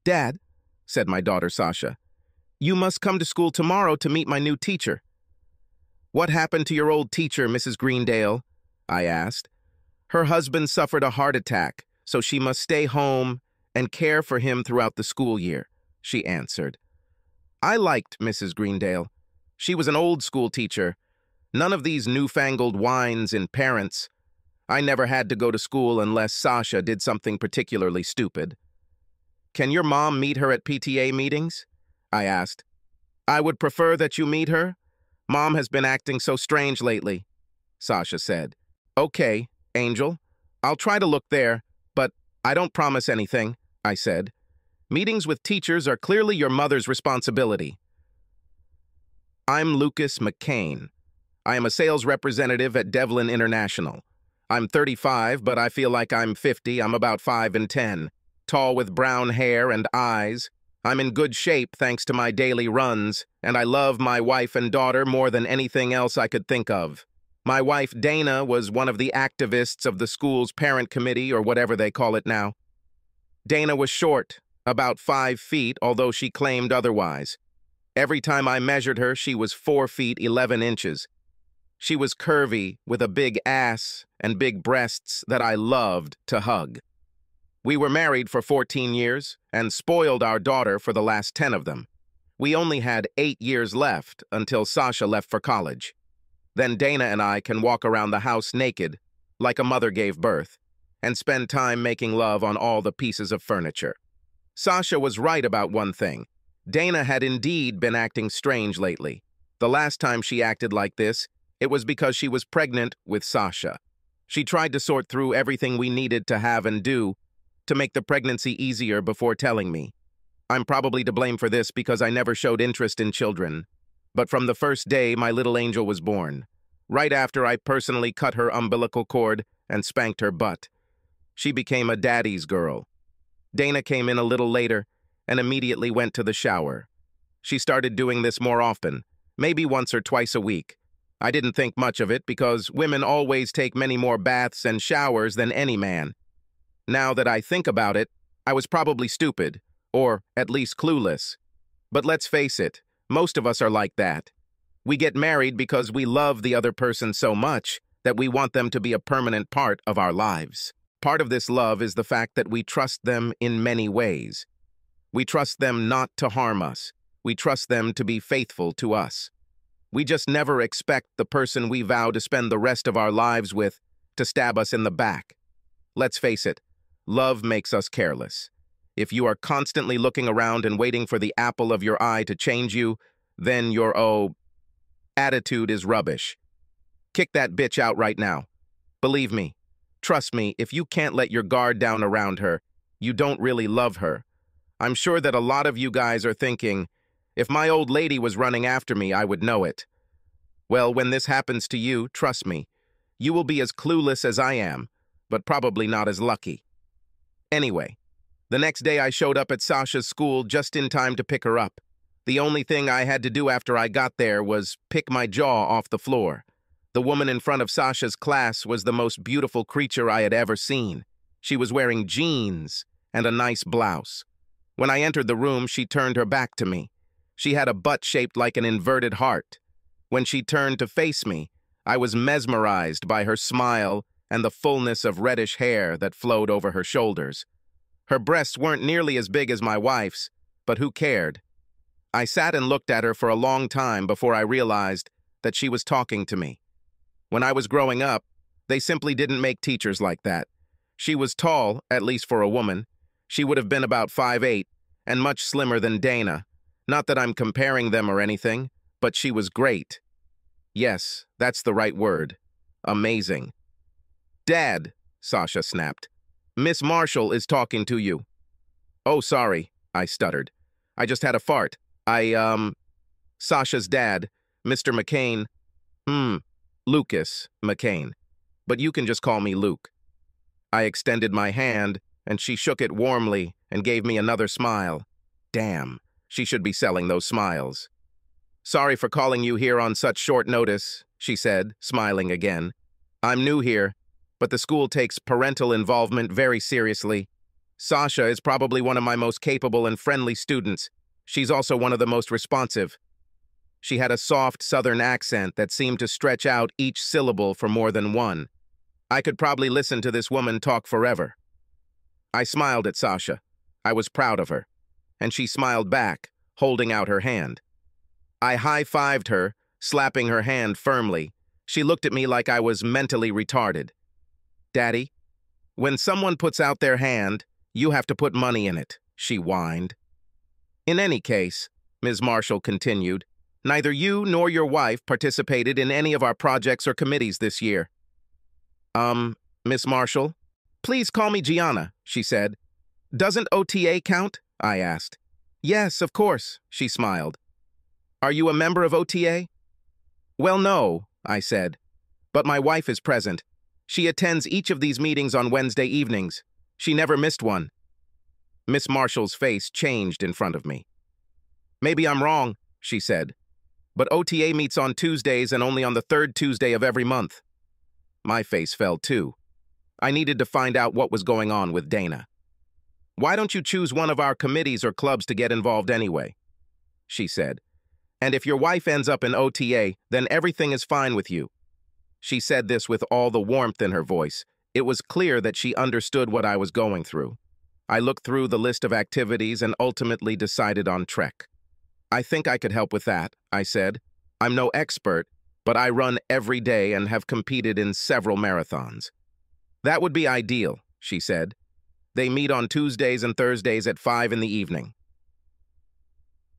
"Dad," said my daughter Sasha, "you must come to school tomorrow to meet my new teacher." "What happened to your old teacher, Mrs. Greendale?" I asked. "Her husband suffered a heart attack, so she must stay home and care for him throughout the school year," she answered. I liked Mrs. Greendale. She was an old school teacher. None of these newfangled whines in parents. I never had to go to school unless Sasha did something particularly stupid. "Can your mom meet her at PTA meetings?" I asked. "I would prefer that you meet her. Mom has been acting so strange lately," Sasha said. "Okay, Angel. I'll try to look there, but I don't promise anything," I said. "Meetings with teachers are clearly your mother's responsibility." I'm Lucas McCain. I am a sales representative at Devlin International. I'm 35, but I feel like I'm 50. I'm about 5'10", tall with brown hair and eyes. I'm in good shape thanks to my daily runs, and I love my wife and daughter more than anything else I could think of. My wife, Dana, was one of the activists of the school's parent committee, or whatever they call it now. Dana was short, about 5 feet, although she claimed otherwise. Every time I measured her, she was 4 feet 11 inches. She was curvy, with a big ass and big breasts that I loved to hug. We were married for 14 years and spoiled our daughter for the last 10 of them. We only had 8 years left until Sasha left for college. Then Dana and I can walk around the house naked, like a mother gave birth, and spend time making love on all the pieces of furniture. Sasha was right about one thing. Dana had indeed been acting strange lately. The last time she acted like this, it was because she was pregnant with Sasha. She tried to sort through everything we needed to have and do to make the pregnancy easier before telling me. I'm probably to blame for this because I never showed interest in children. But from the first day, my little angel was born. Right after I personally cut her umbilical cord and spanked her butt. She became a daddy's girl. Dana came in a little later and immediately went to the shower. She started doing this more often, maybe once or twice a week. I didn't think much of it because women always take many more baths and showers than any man. Now that I think about it, I was probably stupid, or at least clueless. But let's face it, most of us are like that. We get married because we love the other person so much that we want them to be a permanent part of our lives. Part of this love is the fact that we trust them in many ways. We trust them not to harm us. We trust them to be faithful to us. We just never expect the person we vow to spend the rest of our lives with to stab us in the back. Let's face it, love makes us careless. If you are constantly looking around and waiting for the apple of your eye to change you, then your attitude is rubbish. Kick that bitch out right now. Believe me, trust me, if you can't let your guard down around her, you don't really love her. I'm sure that a lot of you guys are thinking, if my old lady was running after me, I would know it. Well, when this happens to you, trust me, you will be as clueless as I am, but probably not as lucky. Anyway, the next day I showed up at Sasha's school just in time to pick her up. The only thing I had to do after I got there was pick my jaw off the floor. The woman in front of Sasha's class was the most beautiful creature I had ever seen. She was wearing jeans and a nice blouse. When I entered the room, she turned her back to me. She had a butt shaped like an inverted heart. When she turned to face me, I was mesmerized by her smile and the fullness of reddish hair that flowed over her shoulders. Her breasts weren't nearly as big as my wife's, but who cared? I sat and looked at her for a long time before I realized that she was talking to me. When I was growing up, they simply didn't make teachers like that. She was tall, at least for a woman. She would have been about 5'8", and much slimmer than Dana. Not that I'm comparing them or anything, but she was great. Yes, that's the right word. Amazing. "Dad," Sasha snapped. "Miss Marshall is talking to you." "Oh, sorry," I stuttered. "I just had a fart. Sasha's dad, Mr. McCain, Lucas McCain. But you can just call me Luke." I extended my hand, and she shook it warmly and gave me another smile. Damn, she should be selling those smiles. "Sorry for calling you here on such short notice," she said, smiling again. "I'm new here, but the school takes parental involvement very seriously. Sasha is probably one of my most capable and friendly students. She's also one of the most responsive. She had a soft southern accent that seemed to stretch out each syllable for more than one. I could probably listen to this woman talk forever. I smiled at Sasha. I was proud of her. And she smiled back, holding out her hand. I high-fived her, slapping her hand firmly. She looked at me like I was mentally retarded. "Daddy, when someone puts out their hand, you have to put money in it," she whined. "In any case," Ms. Marshall continued, "neither you nor your wife participated in any of our projects or committees this year." Miss Marshall? "Please call me Gianna," she said. "Doesn't OTA count?" I asked. "Yes, of course," she smiled. "Are you a member of OTA?" "Well, no," I said. "But my wife is present. She attends each of these meetings on Wednesday evenings. She never missed one." Miss Marshall's face changed in front of me. "Maybe I'm wrong," she said. "But OTA meets on Tuesdays and only on the third Tuesday of every month." My face fell too. I needed to find out what was going on with Dana. "Why don't you choose one of our committees or clubs to get involved anyway?" she said. "And if your wife ends up in OTA, then everything is fine with you." She said this with all the warmth in her voice. It was clear that she understood what I was going through. I looked through the list of activities and ultimately decided on Trek. "I think I could help with that," I said. "I'm no expert, but I run every day and have competed in several marathons." "That would be ideal," she said. "They meet on Tuesdays and Thursdays at 5 in the evening."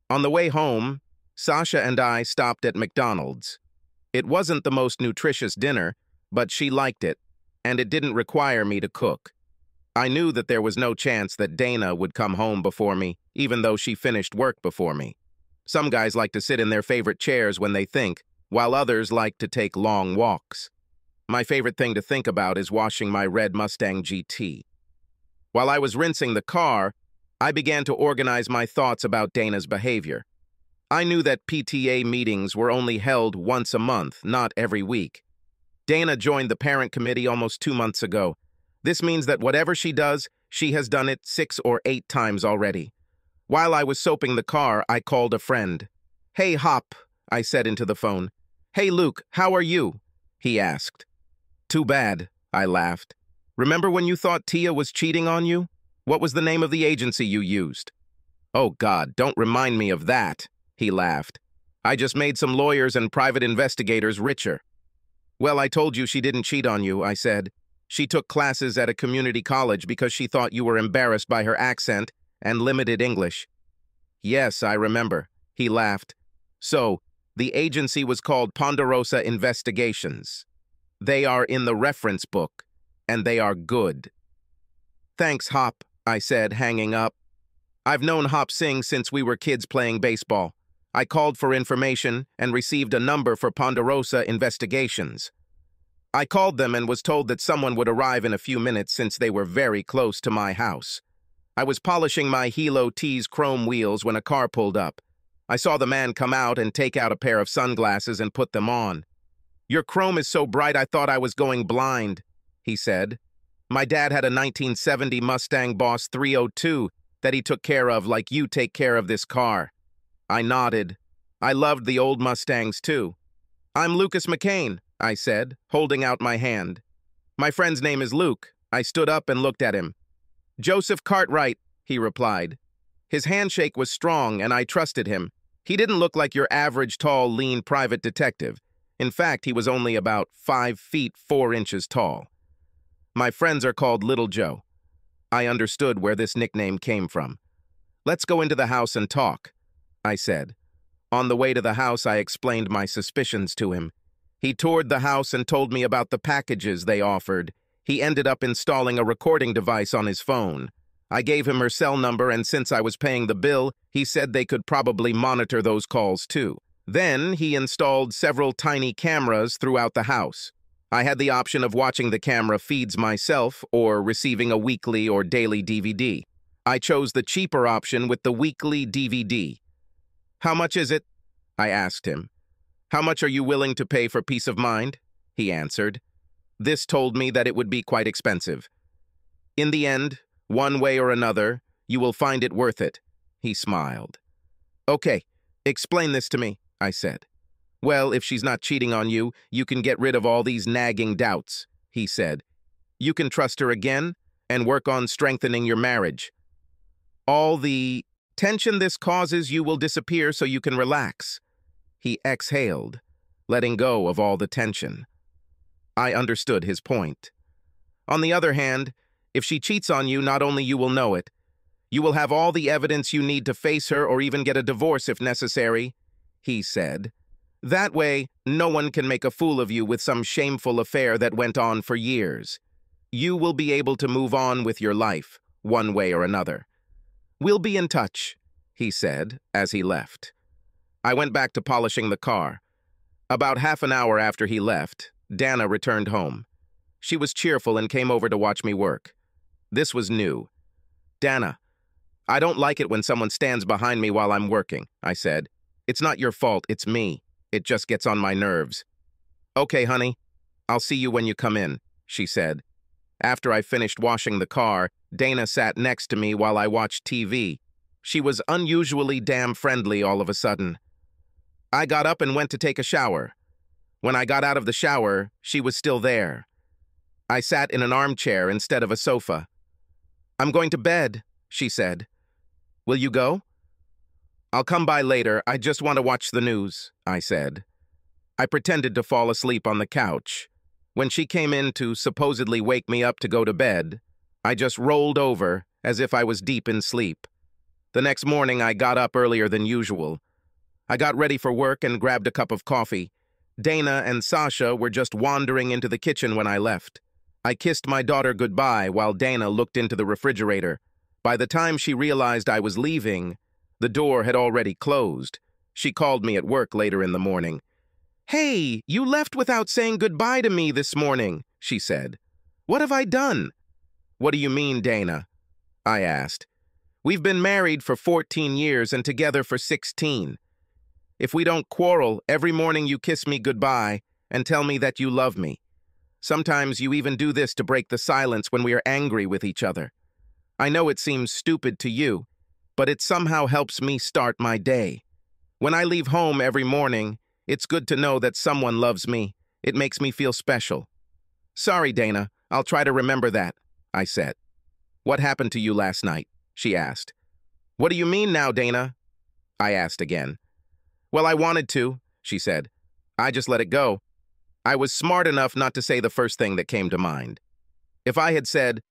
On the way home, Sasha and I stopped at McDonald's. It wasn't the most nutritious dinner, but she liked it, and it didn't require me to cook. I knew that there was no chance that Dana would come home before me, even though she finished work before me. Some guys like to sit in their favorite chairs when they think, while others like to take long walks. My favorite thing to think about is washing my red Mustang GT. While I was rinsing the car, I began to organize my thoughts about Dana's behavior. I knew that PTA meetings were only held once a month, not every week. Dana joined the parent committee almost 2 months ago. This means that whatever she does, she has done it 6 or 8 times already. While I was soaping the car, I called a friend. "Hey, Hop," I said into the phone. "Hey, Luke, how are you?" he asked. "Too bad," I laughed. "Remember when you thought Tia was cheating on you? What was the name of the agency you used?" "Oh, God, don't remind me of that," he laughed. "I just made some lawyers and private investigators richer." "Well, I told you she didn't cheat on you," I said. "She took classes at a community college because she thought you were embarrassed by her accent and limited English." "Yes, I remember," he laughed. "So, the agency was called Ponderosa Investigations. They are in the reference book, and they are good." "Thanks, Hop," I said, hanging up. "I've known Hop Singh since we were kids playing baseball. I called for information and received a number for Ponderosa Investigations. I called them and was told that someone would arrive in a few minutes since they were very close to my house. I was polishing my Hilo T's chrome wheels when a car pulled up. I saw the man come out and take out a pair of sunglasses and put them on. 'Your chrome is so bright I thought I was going blind,' he said. 'My dad had a 1970 Mustang Boss 302 that he took care of like you take care of this car.' I nodded. I loved the old Mustangs too. 'I'm Lucas McCain,' I said, holding out my hand. 'My friend's name is Luke.' I stood up and looked at him. 'Joseph Cartwright,' he replied. His handshake was strong, and I trusted him. He didn't look like your average tall, lean private detective. In fact, he was only about 5 feet 4 inches tall. My friends are called Little Joe. I understood where this nickname came from. 'Let's go into the house and talk,' I said. On the way to the house, I explained my suspicions to him. He toured the house and told me about the packages they offered. He ended up installing a recording device on his phone. I gave him her cell number, and since I was paying the bill, he said they could probably monitor those calls too. Then he installed several tiny cameras throughout the house. I had the option of watching the camera feeds myself or receiving a weekly or daily DVD. I chose the cheaper option with the weekly DVD. 'How much is it?' I asked him. 'How much are you willing to pay for peace of mind?' he answered. This told me that it would be quite expensive. In the end, One way or another, you will find it worth it." He smiled. "Okay, explain this to me," I said. "Well, if she's not cheating on you, you can get rid of all these nagging doubts," he said. "You can trust her again and work on strengthening your marriage. All the tension this causes you will disappear so you can relax." He exhaled, letting go of all the tension. I understood his point. On the other hand, if she cheats on you, not only you will know it, you will have all the evidence you need to face her or even get a divorce if necessary, he said. That way, no one can make a fool of you with some shameful affair that went on for years. You will be able to move on with your life, one way or another. "We'll be in touch," he said as he left. I went back to polishing the car. About half an hour after he left, Dana returned home. She was cheerful and came over to watch me work. This was new. "Dana, I don't like it when someone stands behind me while I'm working," I said. "It's not your fault, it's me. It just gets on my nerves." "Okay, honey. I'll see you when you come in," she said. After I finished washing the car, Dana sat next to me while I watched TV. She was unusually damn friendly all of a sudden. I got up and went to take a shower. When I got out of the shower, she was still there. I sat in an armchair instead of a sofa. "I'm going to bed," she said. "Will you go?" "I'll come by later. I just want to watch the news," I said. I pretended to fall asleep on the couch. When she came in to supposedly wake me up to go to bed, I just rolled over as if I was deep in sleep. The next morning, I got up earlier than usual. I got ready for work and grabbed a cup of coffee. Dana and Sasha were just wandering into the kitchen when I left. I kissed my daughter goodbye while Dana looked into the refrigerator. By the time she realized I was leaving, the door had already closed. She called me at work later in the morning. "Hey, you left without saying goodbye to me this morning," she said. "What have I done?" "What do you mean, Dana?" I asked. "We've been married for 14 years and together for 16. If we don't quarrel, every morning you kiss me goodbye and tell me that you love me. Sometimes you even do this to break the silence when we are angry with each other. I know it seems stupid to you, but it somehow helps me start my day. When I leave home every morning, it's good to know that someone loves me. It makes me feel special." "Sorry, Dana. I'll try to remember that," I said. "What happened to you last night?" she asked. "What do you mean now, Dana?" I asked again. "Well, I wanted to," she said. "I just let it go. I was smart enough not to say the first thing that came to mind. If I had said,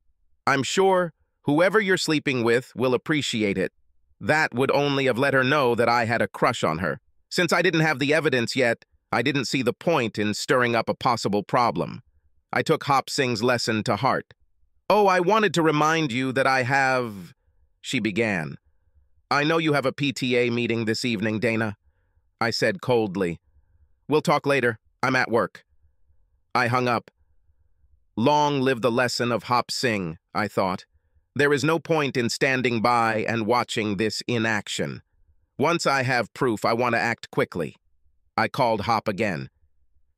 'I'm sure whoever you're sleeping with will appreciate it,' that would only have let her know that I had a crush on her. Since I didn't have the evidence yet, I didn't see the point in stirring up a possible problem. I took Hop Singh's lesson to heart. "Oh, I wanted to remind you that I have—" she began. "I know you have a PTA meeting this evening, Dana," I said coldly. "We'll talk later. I'm at work." I hung up. Long live the lesson of Hop Singh, I thought. There is no point in standing by and watching this in action. Once I have proof, I want to act quickly. I called Hop again.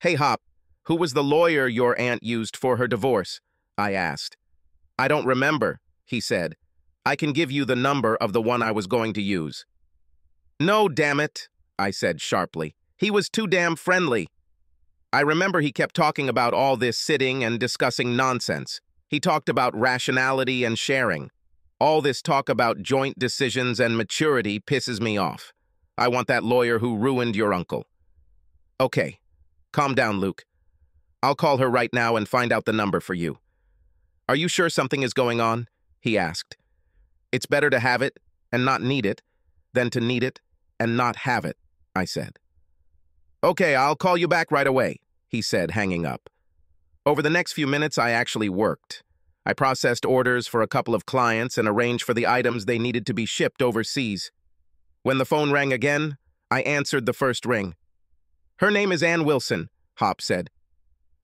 "Hey, Hop, who was the lawyer your aunt used for her divorce?" I asked. "I don't remember," he said. "I can give you the number of the one I was going to use." "No, damn it," I said sharply. "He was too damn friendly. I remember he kept talking about all this sitting and discussing nonsense. He talked about rationality and sharing. All this talk about joint decisions and maturity pisses me off. I want that lawyer who ruined your uncle." "Okay, calm down, Luke. I'll call her right now and find out the number for you." "Are you sure something is going on?" he asked. "It's better to have it and not need it than to need it and not have it," I said. "Okay, I'll call you back right away," he said, hanging up. Over the next few minutes, I actually worked. I processed orders for a couple of clients and arranged for the items they needed to be shipped overseas. When the phone rang again, I answered the first ring. "Her name is Ann Wilson," Hop said.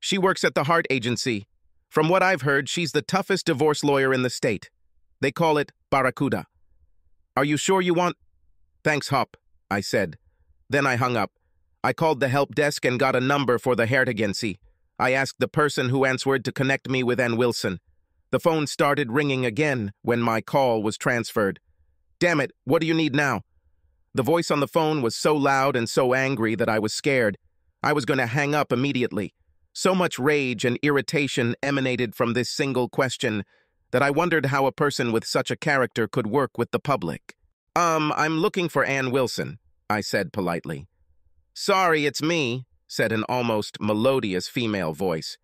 "She works at the Heart Agency. From what I've heard, she's the toughest divorce lawyer in the state. They call it Barracuda. Are you sure you want—" "Thanks, Hop," I said. Then I hung up. I called the help desk and got a number for the Heart Agency. I asked the person who answered to connect me with Ann Wilson. The phone started ringing again when my call was transferred. "Damn it, what do you need now?" The voice on the phone was so loud and so angry that I was scared. I was going to hang up immediately. So much rage and irritation emanated from this single question that I wondered how a person with such a character could work with the public. I'm looking for Ann Wilson," I said politely. "Sorry, it's me," said an almost melodious female voice.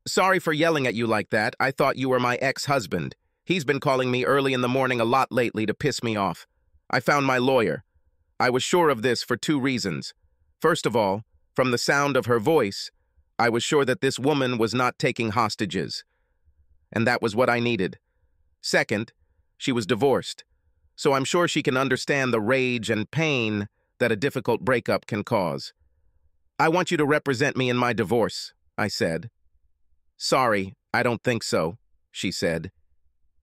"Sorry for yelling at you like that. I thought you were my ex-husband. He's been calling me early in the morning a lot lately to piss me off. I found my lawyer. I was sure of this for 2 reasons. First of all, from the sound of her voice, I was sure that this woman was not taking hostages. And that was what I needed. Second, she was divorced, so I'm sure she can understand the rage and pain that a difficult breakup can cause. I want you to represent me in my divorce," I said. "Sorry, I don't think so," she said.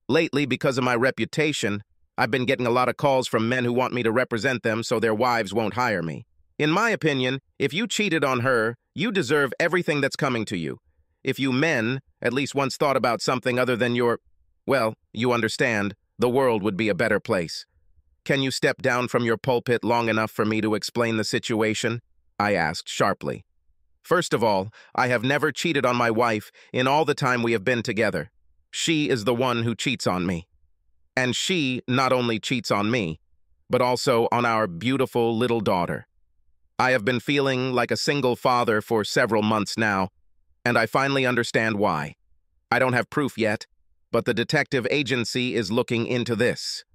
"Lately, because of my reputation, I've been getting a lot of calls from men who want me to represent them so their wives won't hire me. In my opinion, if you cheated on her, you deserve everything that's coming to you. If you men at least once thought about something other than well, you understand, the world would be a better place. Can you step down from your pulpit long enough for me to explain the situation?" I asked sharply. "First of all, I have never cheated on my wife in all the time we have been together. She is the one who cheats on me. And she not only cheats on me, but also on our beautiful little daughter. I have been feeling like a single father for several months now, and I finally understand why. I don't have proof yet, but the detective agency is looking into this.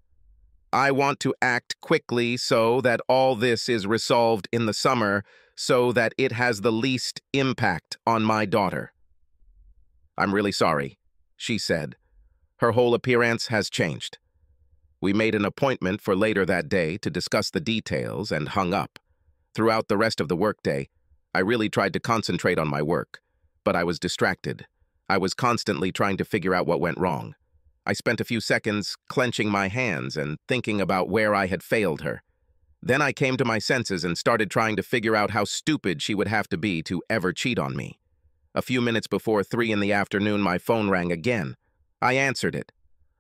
I want to act quickly so that all this is resolved in the summer so that it has the least impact on my daughter." "I'm really sorry," she said. Her whole appearance has changed. We made an appointment for later that day to discuss the details and hung up. Throughout the rest of the workday, I really tried to concentrate on my work, but I was distracted. I was constantly trying to figure out what went wrong. I spent a few seconds clenching my hands and thinking about where I had failed her. Then I came to my senses and started trying to figure out how stupid she would have to be to ever cheat on me. A few minutes before 3 in the afternoon, my phone rang again. I answered it.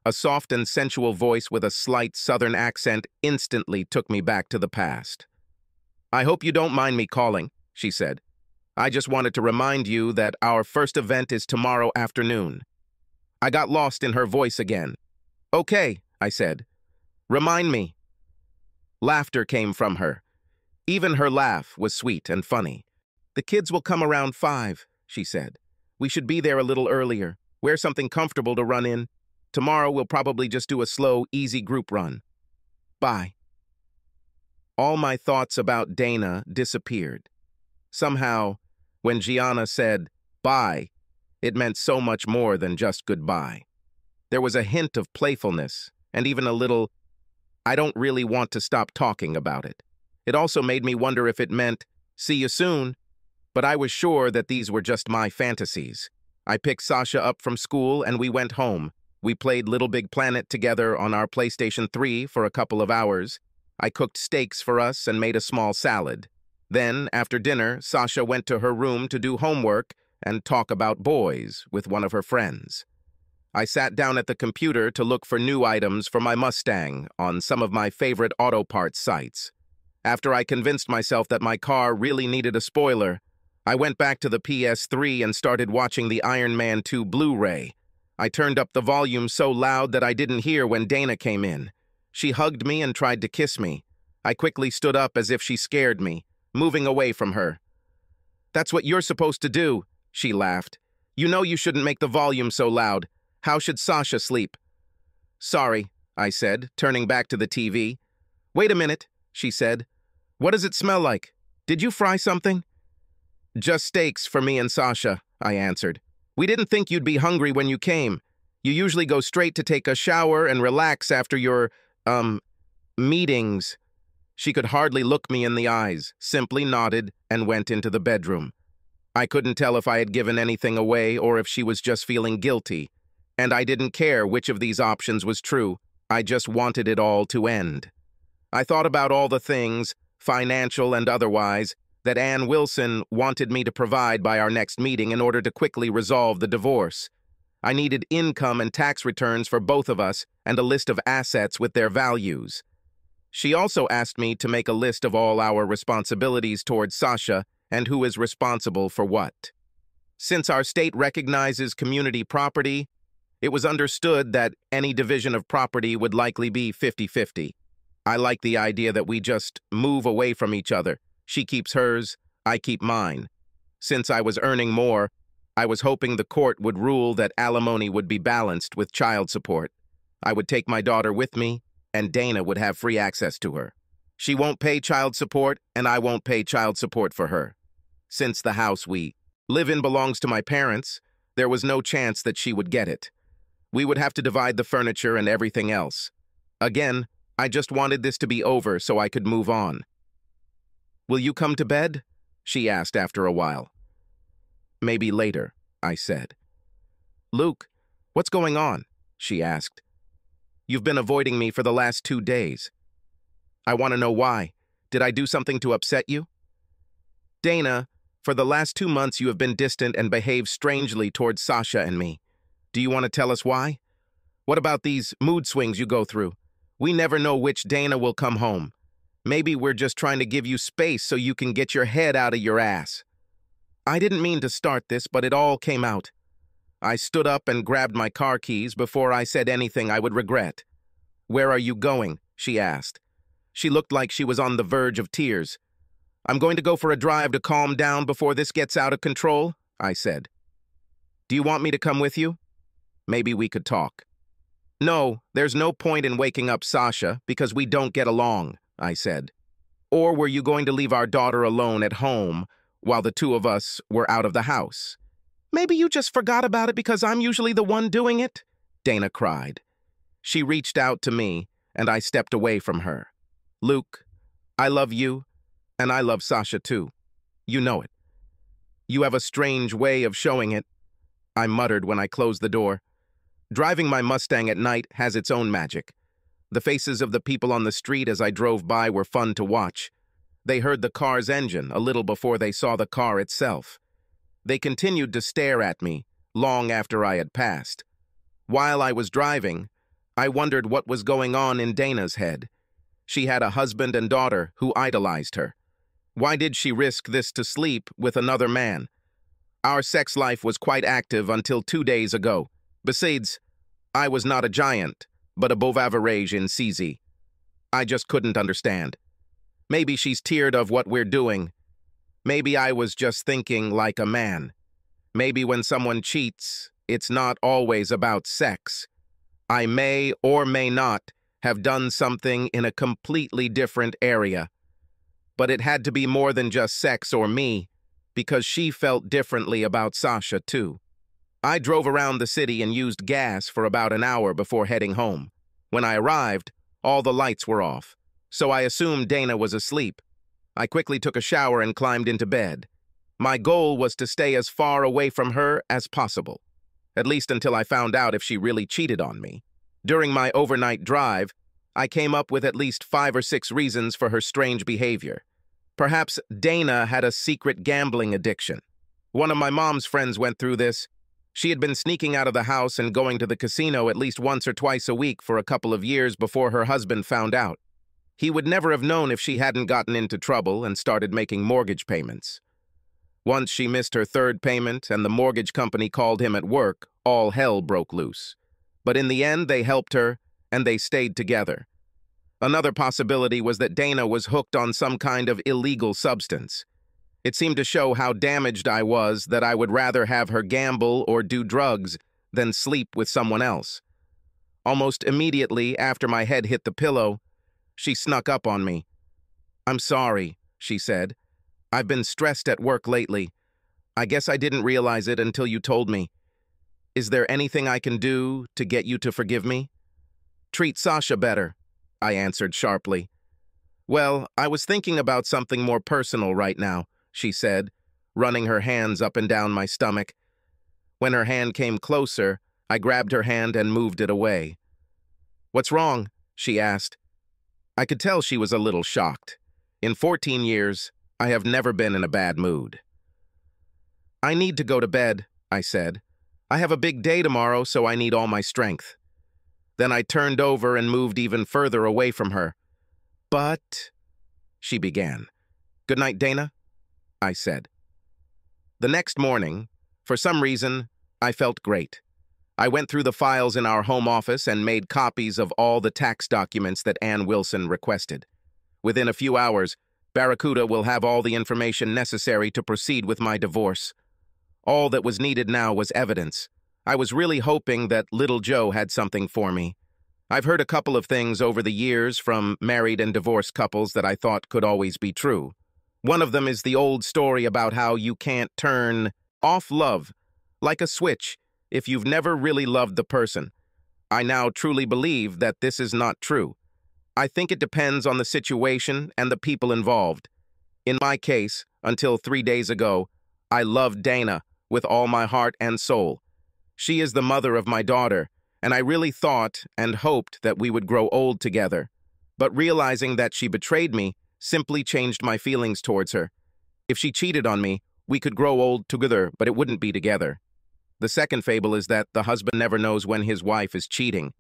A soft and sensual voice with a slight southern accent instantly took me back to the past. "I hope you don't mind me calling," she said. "I just wanted to remind you that our first event is tomorrow afternoon." I got lost in her voice again. "Okay," I said. "Remind me." Laughter came from her. Even her laugh was sweet and funny. "The kids will come around 5, she said. "We should be there a little earlier. Wear something comfortable to run in. Tomorrow we'll probably just do a slow, easy group run. Bye." All my thoughts about Dana disappeared. Somehow, when Gianna said, "Bye," it meant so much more than just goodbye. There was a hint of playfulness, and even a little, "I don't really want to stop talking about it." It also made me wonder if it meant, "See you soon," but I was sure that these were just my fantasies. I picked Sasha up from school and we went home. We played Little Big Planet together on our PlayStation 3 for a couple of hours. I cooked steaks for us and made a small salad. Then, after dinner, Sasha went to her room to do homework and talk about boys with one of her friends. I sat down at the computer to look for new items for my Mustang on some of my favorite auto parts sites. After I convinced myself that my car really needed a spoiler, I went back to the PS3 and started watching the Iron Man 2 Blu-ray. I turned up the volume so loud that I didn't hear when Dana came in. She hugged me and tried to kiss me. I quickly stood up as if she scared me, moving away from her. "That's what you're supposed to do," she laughed. "You know you shouldn't make the volume so loud. How should Sasha sleep?" "Sorry," I said, turning back to the TV. "Wait a minute," she said. "What does it smell like? Did you fry something?" "Just steaks for me and Sasha," I answered. "We didn't think you'd be hungry when you came. You usually go straight to take a shower and relax after your, meetings." She could hardly look me in the eyes, simply nodded, and went into the bedroom. I couldn't tell if I had given anything away or if she was just feeling guilty, and I didn't care which of these options was true. I just wanted it all to end. I thought about all the things, financial and otherwise, that Ann Wilson wanted me to provide by our next meeting in order to quickly resolve the divorce. I needed income and tax returns for both of us and a list of assets with their values. She also asked me to make a list of all our responsibilities towards Sasha and who is responsible for what. Since our state recognizes community property, it was understood that any division of property would likely be 50-50. I like the idea that we just move away from each other. She keeps hers, I keep mine. Since I was earning more, I was hoping the court would rule that alimony would be balanced with child support. I would take my daughter with me, and Dana would have free access to her. She won't pay child support, and I won't pay child support for her. Since the house we live in belongs to my parents, there was no chance that she would get it. We would have to divide the furniture and everything else. Again, I just wanted this to be over so I could move on. "Will you come to bed?" she asked after a while. "Maybe later," I said. "Luke, what's going on?" she asked. "You've been avoiding me for the last 2 days. I want to know why. Did I do something to upset you?" "Dana, for the last 2 months you have been distant and behaved strangely towards Sasha and me. Do you want to tell us why? What about these mood swings you go through? We never know which Dana will come home. Maybe we're just trying to give you space so you can get your head out of your ass." I didn't mean to start this, but it all came out. I stood up and grabbed my car keys before I said anything I would regret. "Where are you going?" she asked. She looked like she was on the verge of tears. "I'm going to go for a drive to calm down before this gets out of control," I said. "Do you want me to come with you? Maybe we could talk." "No, there's no point in waking up Sasha because we don't get along," I said. "Or were you going to leave our daughter alone at home while the two of us were out of the house?" "Maybe you just forgot about it because I'm usually the one doing it," Dana cried. She reached out to me, and I stepped away from her. "Luke, I love you, and I love Sasha too. You know it. You have a strange way of showing it," I muttered when I closed the door. Driving my Mustang at night has its own magic. The faces of the people on the street as I drove by were fun to watch. They heard the car's engine a little before they saw the car itself. They continued to stare at me long after I had passed. While I was driving, I wondered what was going on in Dana's head. She had a husband and daughter who idolized her. Why did she risk this to sleep with another man? Our sex life was quite active until 2 days ago. Besides, I was not a giant, but above average in CZ. I just couldn't understand. Maybe she's tired of what we're doing. Maybe I was just thinking like a man. Maybe when someone cheats, it's not always about sex. I may or may not have done something in a completely different area. But it had to be more than just sex or me, because she felt differently about Sasha too. I drove around the city and used gas for about an hour before heading home. When I arrived, all the lights were off, so I assumed Dana was asleep. I quickly took a shower and climbed into bed. My goal was to stay as far away from her as possible, at least until I found out if she really cheated on me. During my overnight drive, I came up with at least 5 or 6 reasons for her strange behavior. Perhaps Dana had a secret gambling addiction. One of my mom's friends went through this. She had been sneaking out of the house and going to the casino at least once or twice a week for a couple of years before her husband found out. He would never have known if she hadn't gotten into trouble and started making mortgage payments. Once she missed her 3rd payment and the mortgage company called him at work, all hell broke loose. But in the end, they helped her, and they stayed together. Another possibility was that Dana was hooked on some kind of illegal substance. It seemed to show how damaged I was that I would rather have her gamble or do drugs than sleep with someone else. Almost immediately after my head hit the pillow, she snuck up on me. "I'm sorry," she said. "I've been stressed at work lately. I guess I didn't realize it until you told me. Is there anything I can do to get you to forgive me?" "Treat Sasha better," I answered sharply. "Well, I was thinking about something more personal right now," she said, running her hands up and down my stomach. When her hand came closer, I grabbed her hand and moved it away. "What's wrong?" she asked. I could tell she was a little shocked. In 14 years, I have never been in a bad mood. "I need to go to bed," I said. I have a big day tomorrow, so I need all my strength. Then I turned over and moved even further away from her. But, she began. Good night, Dana, I said. The next morning, for some reason, I felt great. I went through the files in our home office and made copies of all the tax documents that Ann Wilson requested. Within a few hours, Barracuda will have all the information necessary to proceed with my divorce. All that was needed now was evidence. I was really hoping that little Joe had something for me. I've heard a couple of things over the years from married and divorced couples that I thought could always be true. One of them is the old story about how you can't turn off love, like a switch, if you've never really loved the person. I now truly believe that this is not true. I think it depends on the situation and the people involved. In my case, until 3 days ago, I loved Dana with all my heart and soul. She is the mother of my daughter, and I really thought and hoped that we would grow old together. But realizing that she betrayed me simply changed my feelings towards her. If she cheated on me, we could grow old together, but it wouldn't be together. The second fable is that the husband never knows when his wife is cheating.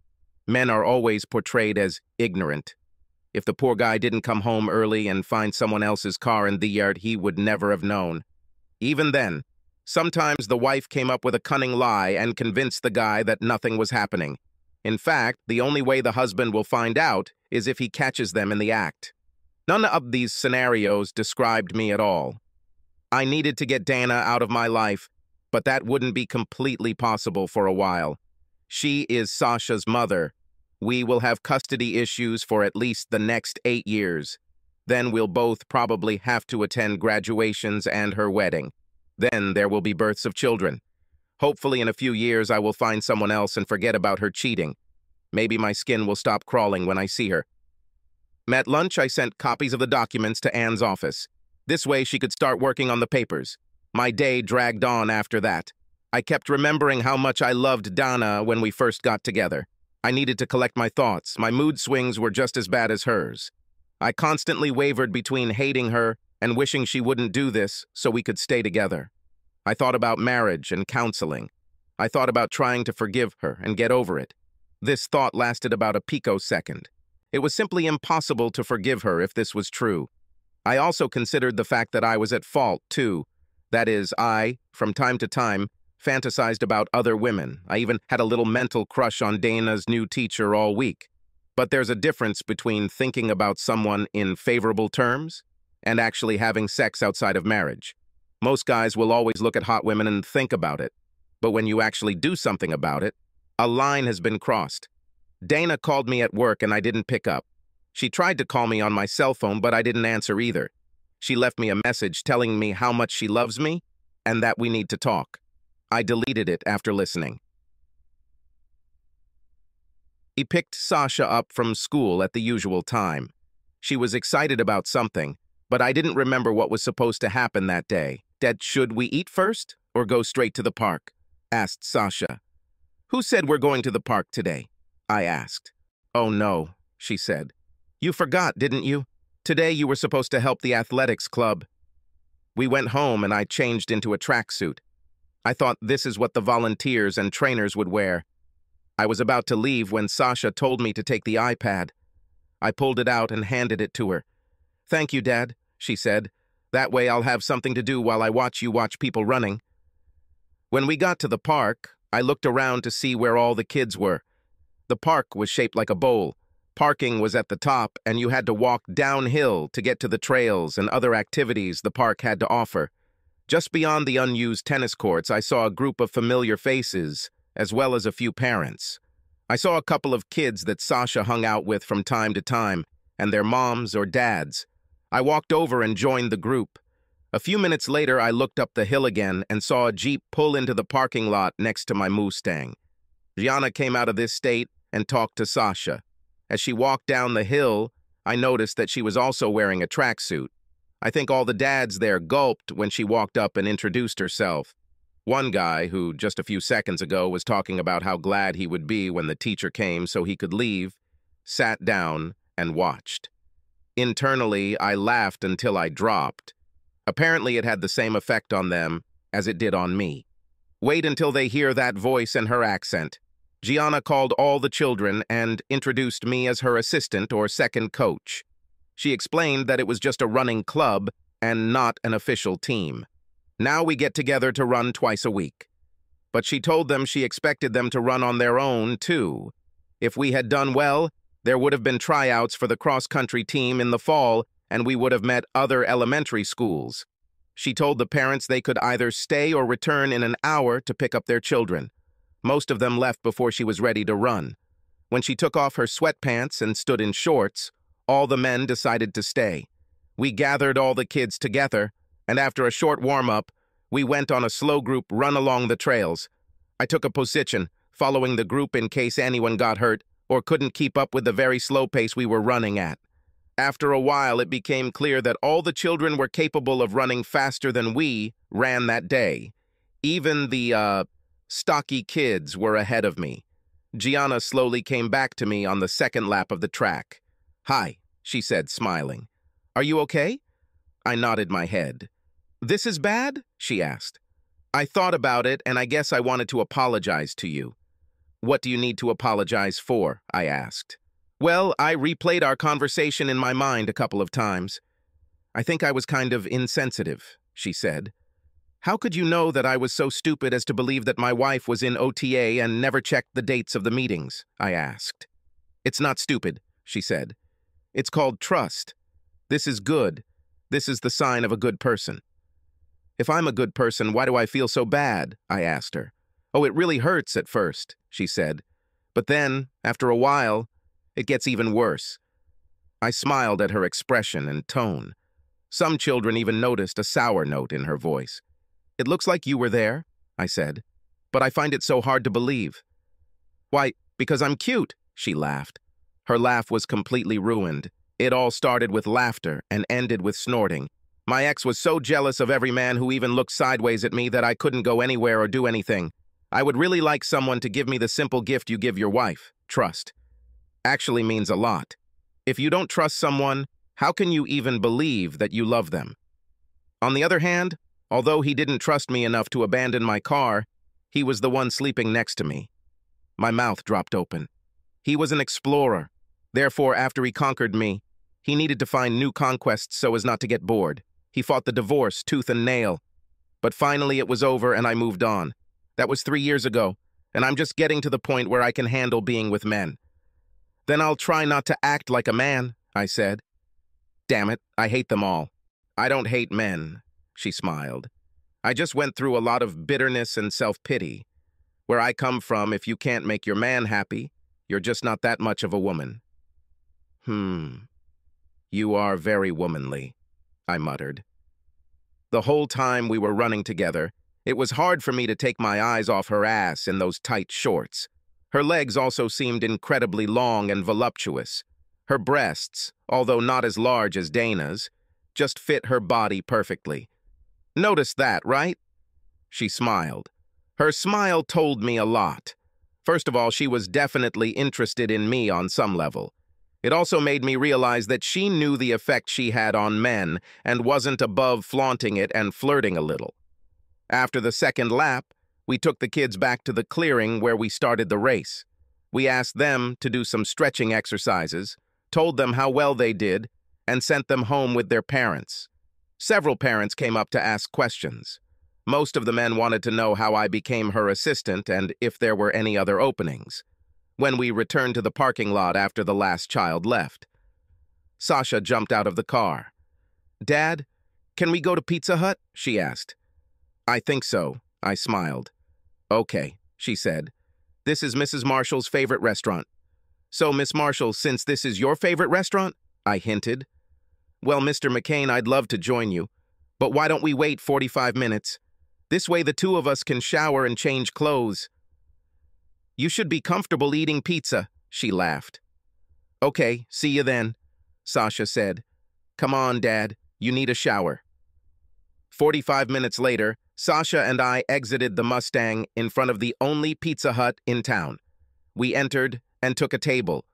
Men are always portrayed as ignorant. If the poor guy didn't come home early and find someone else's car in the yard, he would never have known. Even then, sometimes the wife came up with a cunning lie and convinced the guy that nothing was happening. In fact, the only way the husband will find out is if he catches them in the act. None of these scenarios described me at all. I needed to get Dana out of my life, but that wouldn't be completely possible for a while. She is Sasha's mother. We will have custody issues for at least the next 8 years. Then we'll both probably have to attend graduations and her wedding. Then there will be births of children. Hopefully in a few years I will find someone else and forget about her cheating. Maybe my skin will stop crawling when I see her. At lunch, I sent copies of the documents to Ann's office. This way she could start working on the papers. My day dragged on after that. I kept remembering how much I loved Dana when we first got together. I needed to collect my thoughts. My mood swings were just as bad as hers. I constantly wavered between hating her and wishing she wouldn't do this so we could stay together. I thought about marriage and counseling. I thought about trying to forgive her and get over it. This thought lasted about a picosecond. It was simply impossible to forgive her if this was true. I also considered the fact that I was at fault, too. That is, I, from time to time, fantasized about other women. I even had a little mental crush on Dana's new teacher all week. But there's a difference between thinking about someone in favorable terms and actually having sex outside of marriage. Most guys will always look at hot women and think about it. But when you actually do something about it, a line has been crossed. Dana called me at work and I didn't pick up. She tried to call me on my cell phone, but I didn't answer either. She left me a message telling me how much she loves me and that we need to talk. I deleted it after listening. He picked Sasha up from school at the usual time. She was excited about something, but I didn't remember what was supposed to happen that day. Dad, should we eat first or go straight to the park? Asked Sasha. Who said we're going to the park today? I asked. Oh no, she said. You forgot, didn't you? Today you were supposed to help the athletics club. We went home and I changed into a tracksuit. I thought this is what the volunteers and trainers would wear. I was about to leave when Sasha told me to take the iPad. I pulled it out and handed it to her. Thank you, Dad, she said. That way I'll have something to do while I watch you watch people running. When we got to the park, I looked around to see where all the kids were. The park was shaped like a bowl. Parking was at the top, and you had to walk downhill to get to the trails and other activities the park had to offer. Just beyond the unused tennis courts, I saw a group of familiar faces, as well as a few parents. I saw a couple of kids that Sasha hung out with from time to time, and their moms or dads. I walked over and joined the group. A few minutes later, I looked up the hill again and saw a Jeep pull into the parking lot next to my Mustang. Gianna came out of this state and talked to Sasha. As she walked down the hill, I noticed that she was also wearing a tracksuit. I think all the dads there gulped when she walked up and introduced herself. One guy, who just a few seconds ago was talking about how glad he would be when the teacher came so he could leave, sat down and watched. Internally, I laughed until I dropped. Apparently, it had the same effect on them as it did on me. Wait until they hear that voice and her accent. Gianna called all the children and introduced me as her assistant or second coach. She explained that it was just a running club and not an official team. Now we get together to run twice a week. But she told them she expected them to run on their own, too. If we had done well, there would have been tryouts for the cross-country team in the fall, and we would have met other elementary schools. She told the parents they could either stay or return in an hour to pick up their children. Most of them left before she was ready to run. When she took off her sweatpants and stood in shorts, all the men decided to stay. We gathered all the kids together, and after a short warm-up, we went on a slow group run along the trails. I took a position, following the group in case anyone got hurt or couldn't keep up with the very slow pace we were running at. After a while, it became clear that all the children were capable of running faster than we ran that day. Even the, stocky kids were ahead of me. Gianna slowly came back to me on the second lap of the track. "Hi," she said, smiling. "Are you okay?" I nodded my head. "This is bad?" she asked. "I thought about it, and I guess I wanted to apologize to you." "What do you need to apologize for?" I asked. "Well, I replayed our conversation in my mind a couple of times. I think I was kind of insensitive," she said. "How could you know that I was so stupid as to believe that my wife was in OTA and never checked the dates of the meetings?" I asked. "It's not stupid," she said. "It's called trust. This is good. This is the sign of a good person." "If I'm a good person, why do I feel so bad?" I asked her. "Oh, it really hurts at first," she said. "But then, after a while, it gets even worse." I smiled at her expression and tone. Some children even noticed a sour note in her voice. "It looks like you were there," I said, "but I find it so hard to believe." "Why, because I'm cute," she laughed. Her laugh was completely ruined. It all started with laughter and ended with snorting. My ex was so jealous of every man who even looked sideways at me that I couldn't go anywhere or do anything. I would really like someone to give me the simple gift you give your wife, trust. Actually means a lot. If you don't trust someone, how can you even believe that you love them? On the other hand, although he didn't trust me enough to abandon my car, he was the one sleeping next to me. My mouth dropped open. He was an explorer. Therefore, after he conquered me, he needed to find new conquests so as not to get bored. He fought the divorce tooth and nail. But finally it was over and I moved on. That was 3 years ago, and I'm just getting to the point where I can handle being with men. "Then I'll try not to act like a man," I said. "Damn it, I hate them all." "I don't hate men," she smiled. "I just went through a lot of bitterness and self-pity. Where I come from, if you can't make your man happy, you're just not that much of a woman." "You are very womanly," I muttered. The whole time we were running together, it was hard for me to take my eyes off her ass in those tight shorts. Her legs also seemed incredibly long and voluptuous. Her breasts, although not as large as Dana's, just fit her body perfectly. "Noticed that, right?" She smiled. Her smile told me a lot. First of all, she was definitely interested in me on some level. It also made me realize that she knew the effect she had on men and wasn't above flaunting it and flirting a little. After the second lap, we took the kids back to the clearing where we started the race. We asked them to do some stretching exercises, told them how well they did, and sent them home with their parents. Several parents came up to ask questions. Most of the men wanted to know how I became her assistant and if there were any other openings. When we returned to the parking lot after the last child left, Sasha jumped out of the car. "Dad, can we go to Pizza Hut?" she asked. "I think so," I smiled. "Okay," she said. "This is Mrs. Marshall's favorite restaurant." "So, Miss Marshall, since this is your favorite restaurant?" I hinted. "Well, Mr. McCain, I'd love to join you, but why don't we wait 45 minutes? This way the two of us can shower and change clothes." "You should be comfortable eating pizza," she laughed. "Okay, see you then," Sasha said. "Come on, Dad, you need a shower." 45 minutes later, Sasha and I exited the Mustang in front of the only Pizza Hut in town. We entered and took a table.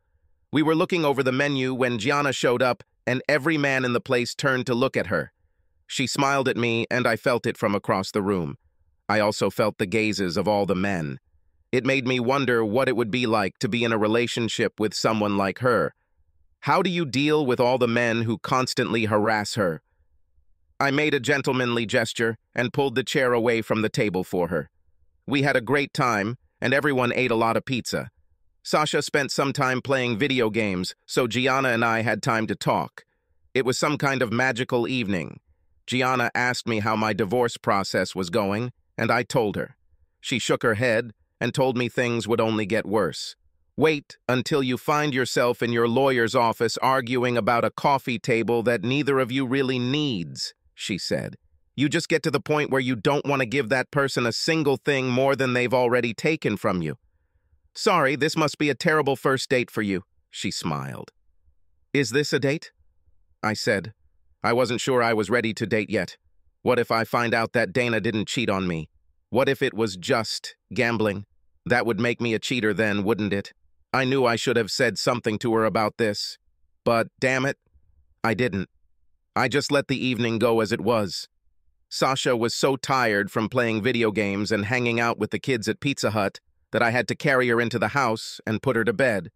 We were looking over the menu when Gianna showed up, and every man in the place turned to look at her. She smiled at me, and I felt it from across the room. I also felt the gazes of all the men. It made me wonder what it would be like to be in a relationship with someone like her. How do you deal with all the men who constantly harass her? I made a gentlemanly gesture and pulled the chair away from the table for her. We had a great time, and everyone ate a lot of pizza. Sasha spent some time playing video games, so Gianna and I had time to talk. It was some kind of magical evening. Gianna asked me how my divorce process was going, and I told her. She shook her head and told me things would only get worse. Wait until you find yourself in your lawyer's office arguing about a coffee table that neither of you really needs, she said. You just get to the point where you don't want to give that person a single thing more than they've already taken from you. Sorry, this must be a terrible first date for you, she smiled. Is this a date? I said. I wasn't sure I was ready to date yet. What if I find out that Dana didn't cheat on me? What if it was just gambling? That would make me a cheater then, wouldn't it? I knew I should have said something to her about this. But, damn it, I didn't. I just let the evening go as it was. Sasha was so tired from playing video games and hanging out with the kids at Pizza Hut that I had to carry her into the house and put her to bed.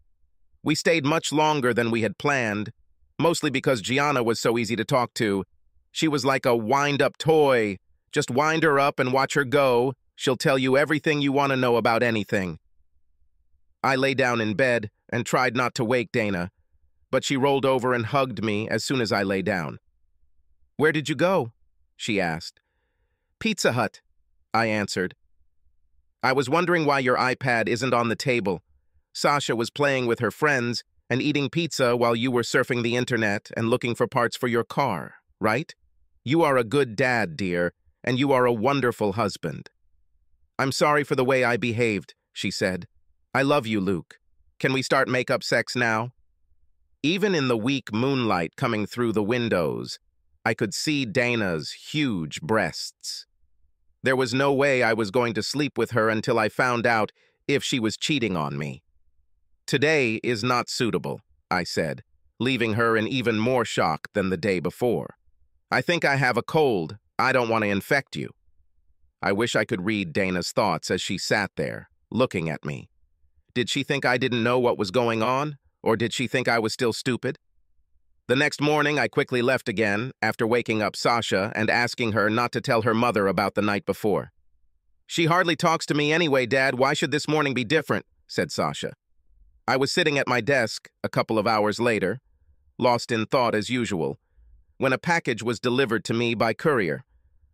We stayed much longer than we had planned, mostly because Gianna was so easy to talk to. She was like a wind-up toy. Just wind her up and watch her go. She'll tell you everything you want to know about anything. I lay down in bed and tried not to wake Dana, but she rolled over and hugged me as soon as I lay down. Where did you go? She asked. Pizza Hut, I answered. I was wondering why your iPad isn't on the table. Sasha was playing with her friends and eating pizza while you were surfing the internet and looking for parts for your car, right? You are a good dad, dear, and you are a wonderful husband. I'm sorry for the way I behaved, she said. I love you, Luke. Can we start makeup sex now? Even in the weak moonlight coming through the windows, I could see Dana's huge breasts. There was no way I was going to sleep with her until I found out if she was cheating on me. Today is not suitable, I said, leaving her in even more shock than the day before. I think I have a cold. I don't want to infect you. I wish I could read Dana's thoughts as she sat there, looking at me. Did she think I didn't know what was going on, or did she think I was still stupid? The next morning, I quickly left again, after waking up Sasha and asking her not to tell her mother about the night before. She hardly talks to me anyway, Dad. Why should this morning be different? Said Sasha. I was sitting at my desk a couple of hours later, lost in thought as usual, when a package was delivered to me by courier.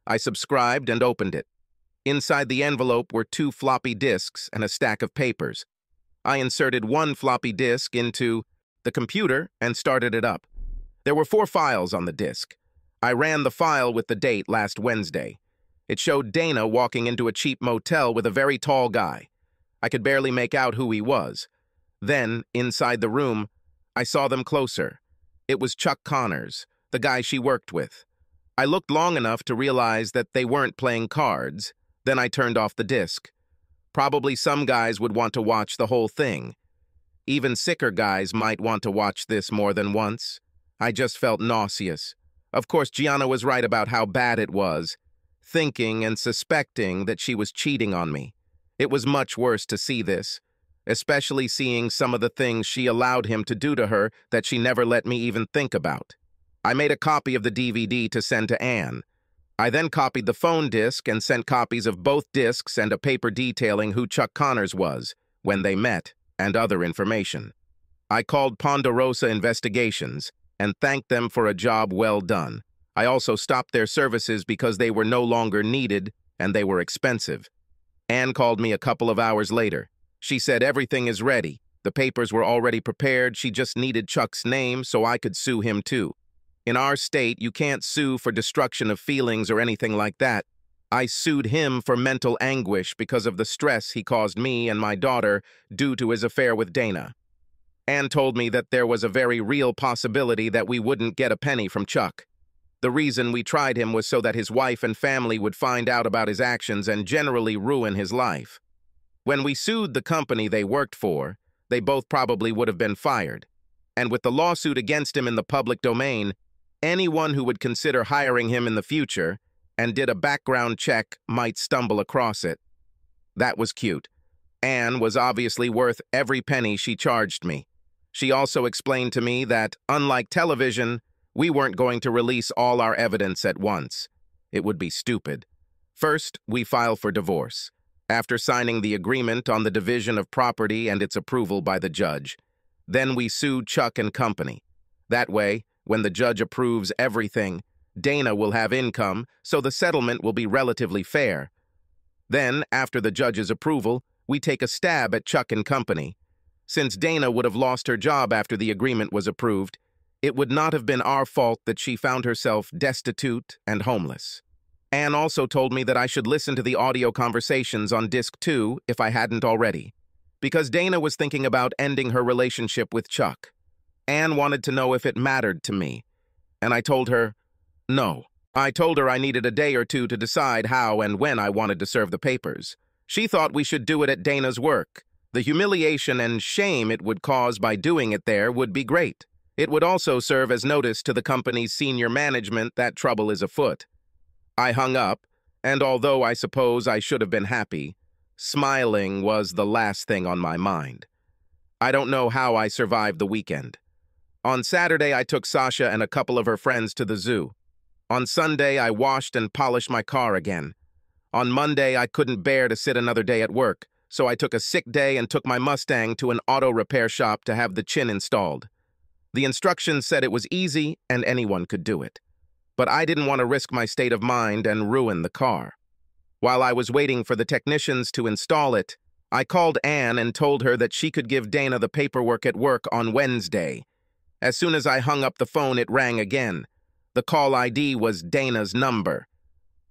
I subscribed and opened it. Inside the envelope were 2 floppy disks and a stack of papers. I inserted 1 floppy disk into the computer and started it up. There were 4 files on the disk. I ran the file with the date last Wednesday. It showed Dana walking into a cheap motel with a very tall guy. I could barely make out who he was. Then, inside the room, I saw them closer. It was Chuck Connors, the guy she worked with. I looked long enough to realize that they weren't playing cards. Then I turned off the disc. Probably some guys would want to watch the whole thing. Even sicker guys might want to watch this more than once. I just felt nauseous. Of course, Gianna was right about how bad it was, thinking and suspecting that she was cheating on me. It was much worse to see this, especially seeing some of the things she allowed him to do to her that she never let me even think about. I made a copy of the DVD to send to Anne. I then copied the phone disc and sent copies of both discs and a paper detailing who Chuck Connors was, when they met, and other information. I called Ponderosa Investigations and thanked them for a job well done. I also stopped their services because they were no longer needed and they were expensive. Anne called me a couple of hours later. She said everything is ready. The papers were already prepared. She just needed Chuck's name so I could sue him too. In our state, you can't sue for destruction of feelings or anything like that. I sued him for mental anguish because of the stress he caused me and my daughter due to his affair with Dana. Anne told me that there was a very real possibility that we wouldn't get a penny from Chuck. The reason we tried him was so that his wife and family would find out about his actions and generally ruin his life. When we sued the company they worked for, they both probably would have been fired. And with the lawsuit against him in the public domain, anyone who would consider hiring him in the future, and did a background check might stumble across it. That was cute. Anne was obviously worth every penny she charged me. She also explained to me that, unlike television, we weren't going to release all our evidence at once. It would be stupid. First, we file for divorce, after signing the agreement on the division of property and its approval by the judge. Then we sue Chuck and Company. That way, when the judge approves everything, Dana will have income, so the settlement will be relatively fair. Then, after the judge's approval, we take a stab at Chuck and Company. Since Dana would have lost her job after the agreement was approved, it would not have been our fault that she found herself destitute and homeless. Anne also told me that I should listen to the audio conversations on disc 2 if I hadn't already, because Dana was thinking about ending her relationship with Chuck. Anne wanted to know if it mattered to me, and I told her, no. I told her I needed a day or two to decide how and when I wanted to serve the papers. She thought we should do it at Dana's work. The humiliation and shame it would cause by doing it there would be great. It would also serve as notice to the company's senior management that trouble is afoot. I hung up, and although I suppose I should have been happy, smiling was the last thing on my mind. I don't know how I survived the weekend. On Saturday, I took Sasha and a couple of her friends to the zoo. On Sunday, I washed and polished my car again. On Monday, I couldn't bear to sit another day at work, so I took a sick day and took my Mustang to an auto repair shop to have the chin installed. The instructions said it was easy and anyone could do it. But I didn't want to risk my state of mind and ruin the car. While I was waiting for the technicians to install it, I called Anne and told her that she could give Dana the paperwork at work on Wednesday. As soon as I hung up the phone, it rang again. The call ID was Dana's number.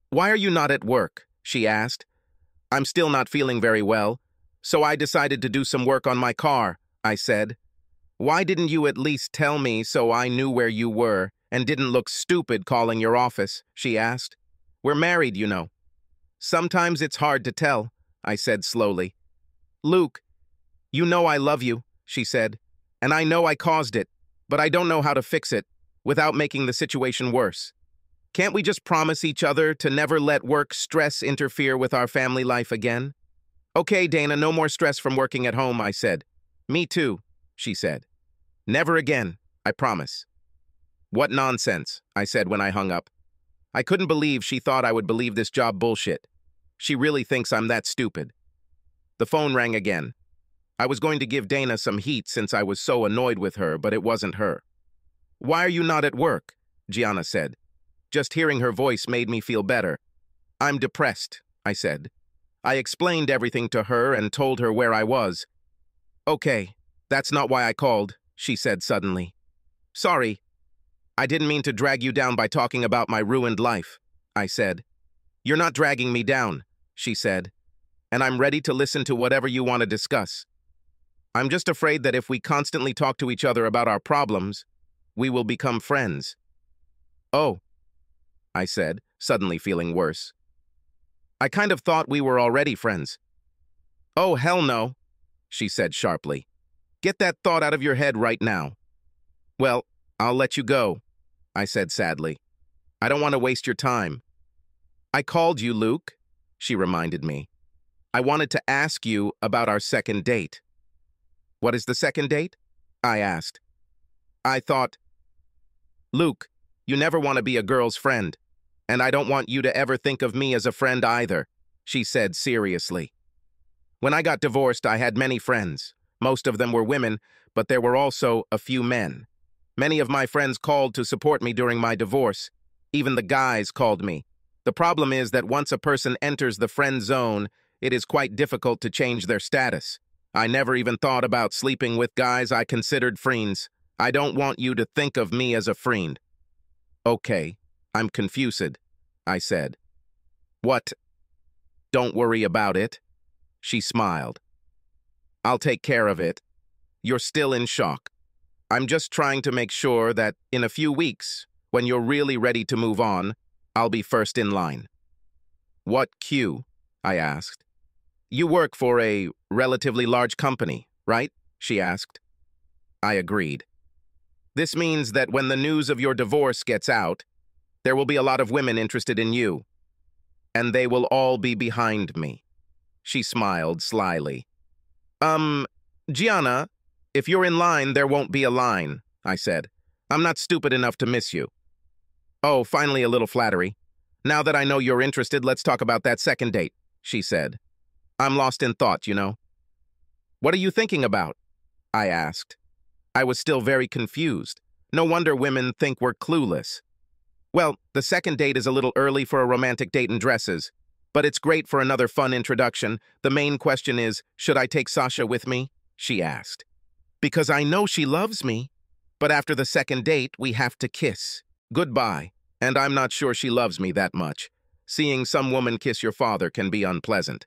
"Why are you not at work?" she asked. "I'm still not feeling very well, so I decided to do some work on my car," I said. "Why didn't you at least tell me so I knew where you were and didn't look stupid calling your office?" she asked. "We're married, you know." "Sometimes it's hard to tell," I said slowly. "Luke, you know I love you," she said, "and I know I caused it, but I don't know how to fix it without making the situation worse. Can't we just promise each other to never let work stress interfere with our family life again?" "Okay, Dana, no more stress from working at home," I said. "Me too," she said. "Never again, I promise." "What nonsense," I said when I hung up. I couldn't believe she thought I would believe this job bullshit. She really thinks I'm that stupid. The phone rang again. I was going to give Dana some heat since I was so annoyed with her, but it wasn't her. "Why are you not at work?" Gianna said. Just hearing her voice made me feel better. "I'm depressed," I said. I explained everything to her and told her where I was. "Okay, that's not why I called," she said suddenly. "Sorry. I didn't mean to drag you down by talking about my ruined life," I said. "You're not dragging me down," she said, "and I'm ready to listen to whatever you want to discuss. I'm just afraid that if we constantly talk to each other about our problems, we will become friends." "Oh," I said, suddenly feeling worse. "I kind of thought we were already friends." "Oh, hell no," she said sharply. "Get that thought out of your head right now." "Well, I'll let you go," I said sadly. "I don't want to waste your time." "I called you, Luke," she reminded me. "I wanted to ask you about our second date." "What is the second date?" I asked. I thought, "Luke, you never want to be a girl's friend, and I don't want you to ever think of me as a friend either," she said seriously. "When I got divorced, I had many friends. Most of them were women, but there were also a few men. Many of my friends called to support me during my divorce. Even the guys called me. The problem is that once a person enters the friend zone, it is quite difficult to change their status. I never even thought about sleeping with guys I considered friends. I don't want you to think of me as a friend." "Okay, I'm confused," I said. "What? Don't worry about it." She smiled. "I'll take care of it. You're still in shock. I'm just trying to make sure that in a few weeks, when you're really ready to move on, I'll be first in line." "What Q?" I asked. "You work for a relatively large company, right?" she asked. I agreed. "This means that when the news of your divorce gets out, there will be a lot of women interested in you. and they will all be behind me. She smiled slyly. Gianna, if you're in line, there won't be a line, I said. I'm not stupid enough to miss you. Oh, finally a little flattery. Now that I know you're interested, let's talk about that second date, she said. I'm lost in thought, you know. What are you thinking about? I asked. I was still very confused. No wonder women think we're clueless. Well, the second date is a little early for a romantic date in dresses, but it's great for another fun introduction. The main question is, should I take Sasha with me? She asked. Because I know she loves me. But after the second date, we have to kiss. Goodbye. And I'm not sure she loves me that much. Seeing some woman kiss your father can be unpleasant.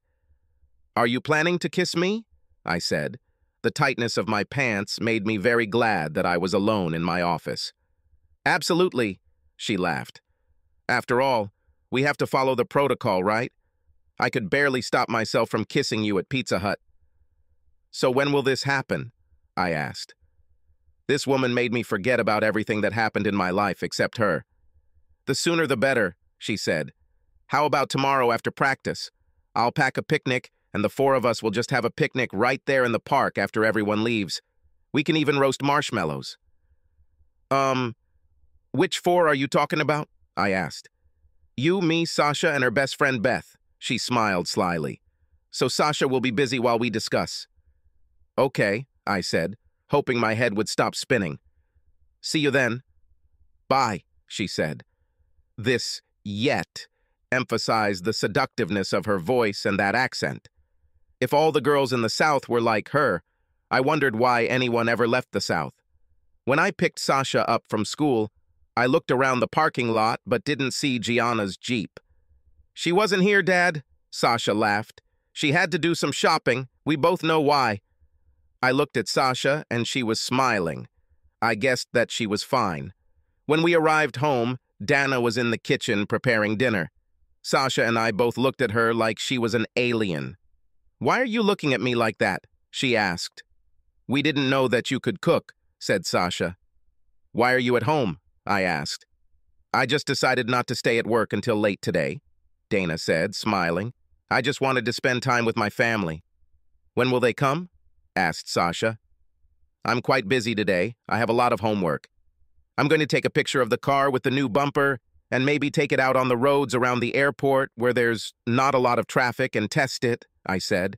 Are you planning to kiss me? I said. The tightness of my pants made me very glad that I was alone in my office. Absolutely, she laughed. After all, we have to follow the protocol, right? I could barely stop myself from kissing you at Pizza Hut. So when will this happen? I asked. This woman made me forget about everything that happened in my life except her. The sooner the better, she said. How about tomorrow after practice? I'll pack a picnic, and the four of us will just have a picnic right there in the park after everyone leaves. We can even roast marshmallows. Which four are you talking about? I asked. You, me, Sasha, and her best friend Beth. She smiled slyly. So Sasha will be busy while we discuss. Okay, I said, hoping my head would stop spinning. See you then. Bye, she said. This yet emphasized the seductiveness of her voice and that accent. If all the girls in the South were like her, I wondered why anyone ever left the South. When I picked Sasha up from school, I looked around the parking lot but didn't see Gianna's Jeep. She wasn't here, Dad, Sasha laughed. She had to do some shopping. We both know why. I looked at Sasha and she was smiling. I guessed that she was fine. When we arrived home, Dana was in the kitchen preparing dinner. Sasha and I both looked at her like she was an alien. Why are you looking at me like that? She asked. We didn't know that you could cook, said Sasha. Why are you at home? I asked. I just decided not to stay at work until late today, Dana said, smiling. I just wanted to spend time with my family. When will they come? Asked Sasha. I'm quite busy today. I have a lot of homework. I'm going to take a picture of the car with the new bumper and maybe take it out on the roads around the airport where there's not a lot of traffic and test it, I said.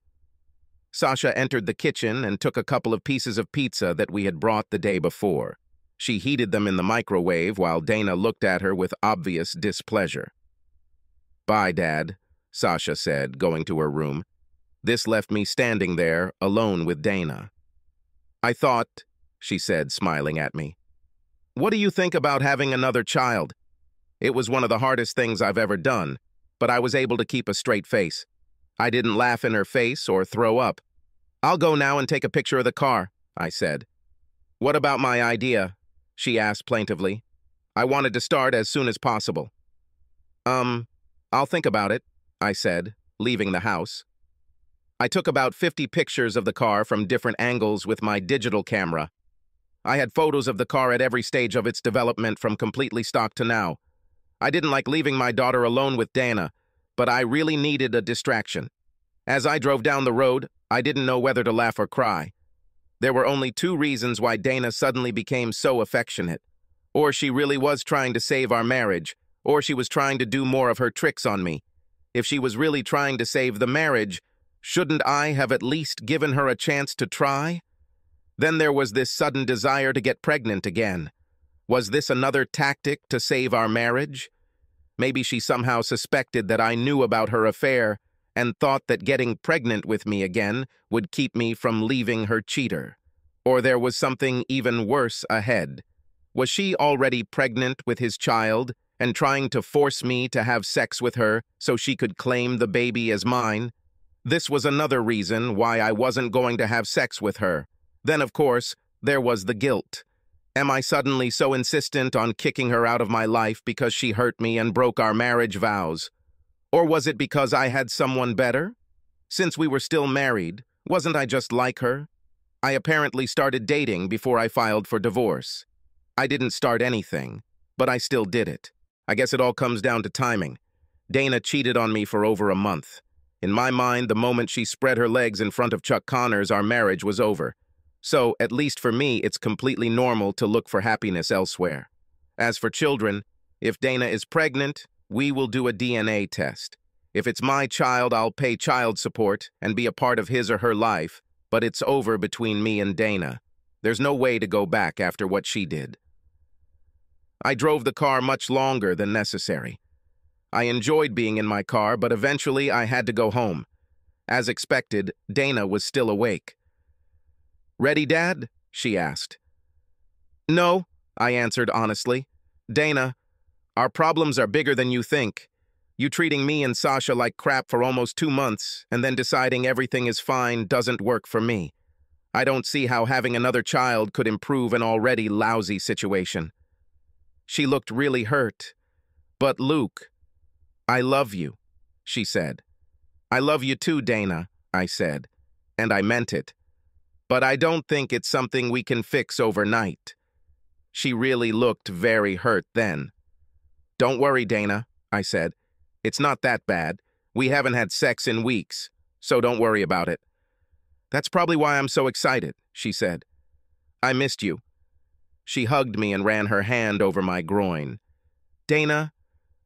Sasha entered the kitchen and took a couple of pieces of pizza that we had brought the day before. She heated them in the microwave while Dana looked at her with obvious displeasure. Bye, Dad, Sasha said, going to her room. This left me standing there, alone with Dana. I thought, she said, smiling at me. What do you think about having another child? It was one of the hardest things I've ever done, but I was able to keep a straight face. I didn't laugh in her face or throw up. I'll go now and take a picture of the car, I said. What about my idea? She asked plaintively. I wanted to start as soon as possible. I'll think about it, I said, leaving the house. I took about 50 pictures of the car from different angles with my digital camera. I had photos of the car at every stage of its development from completely stock to now. I didn't like leaving my daughter alone with Dana, but I really needed a distraction. As I drove down the road, I didn't know whether to laugh or cry. There were only two reasons why Dana suddenly became so affectionate. Or she really was trying to save our marriage, or she was trying to do more of her tricks on me. If she was really trying to save the marriage, shouldn't I have at least given her a chance to try? Then there was this sudden desire to get pregnant again. Was this another tactic to save our marriage? Maybe she somehow suspected that I knew about her affair and thought that getting pregnant with me again would keep me from leaving her cheater. Or there was something even worse ahead. Was she already pregnant with his child and trying to force me to have sex with her so she could claim the baby as mine? This was another reason why I wasn't going to have sex with her. Then, of course, there was the guilt. Am I suddenly so insistent on kicking her out of my life because she hurt me and broke our marriage vows? Or was it because I had someone better? Since we were still married, wasn't I just like her? I apparently started dating before I filed for divorce. I didn't start anything, but I still did it. I guess it all comes down to timing. Dana cheated on me for over a month. In my mind, the moment she spread her legs in front of Chuck Connors, our marriage was over. So, at least for me, it's completely normal to look for happiness elsewhere. As for children, if Dana is pregnant, we will do a DNA test. If it's my child, I'll pay child support and be a part of his or her life, but it's over between me and Dana. There's no way to go back after what she did. I drove the car much longer than necessary. I enjoyed being in my car, but eventually I had to go home. As expected, Dana was still awake. "Ready, Dad?" she asked. "No," I answered honestly. "Dana, our problems are bigger than you think. You treating me and Sasha like crap for almost 2 months and then deciding everything is fine doesn't work for me. I don't see how having another child could improve an already lousy situation." She looked really hurt. "But Luke, I love you," she said. "I love you too, Dana," I said, and I meant it. "But I don't think it's something we can fix overnight." She really looked very hurt then. "Don't worry, Dana," I said. "It's not that bad. We haven't had sex in weeks, so don't worry about it." "That's probably why I'm so excited," she said. "I missed you." She hugged me and ran her hand over my groin. "Dana,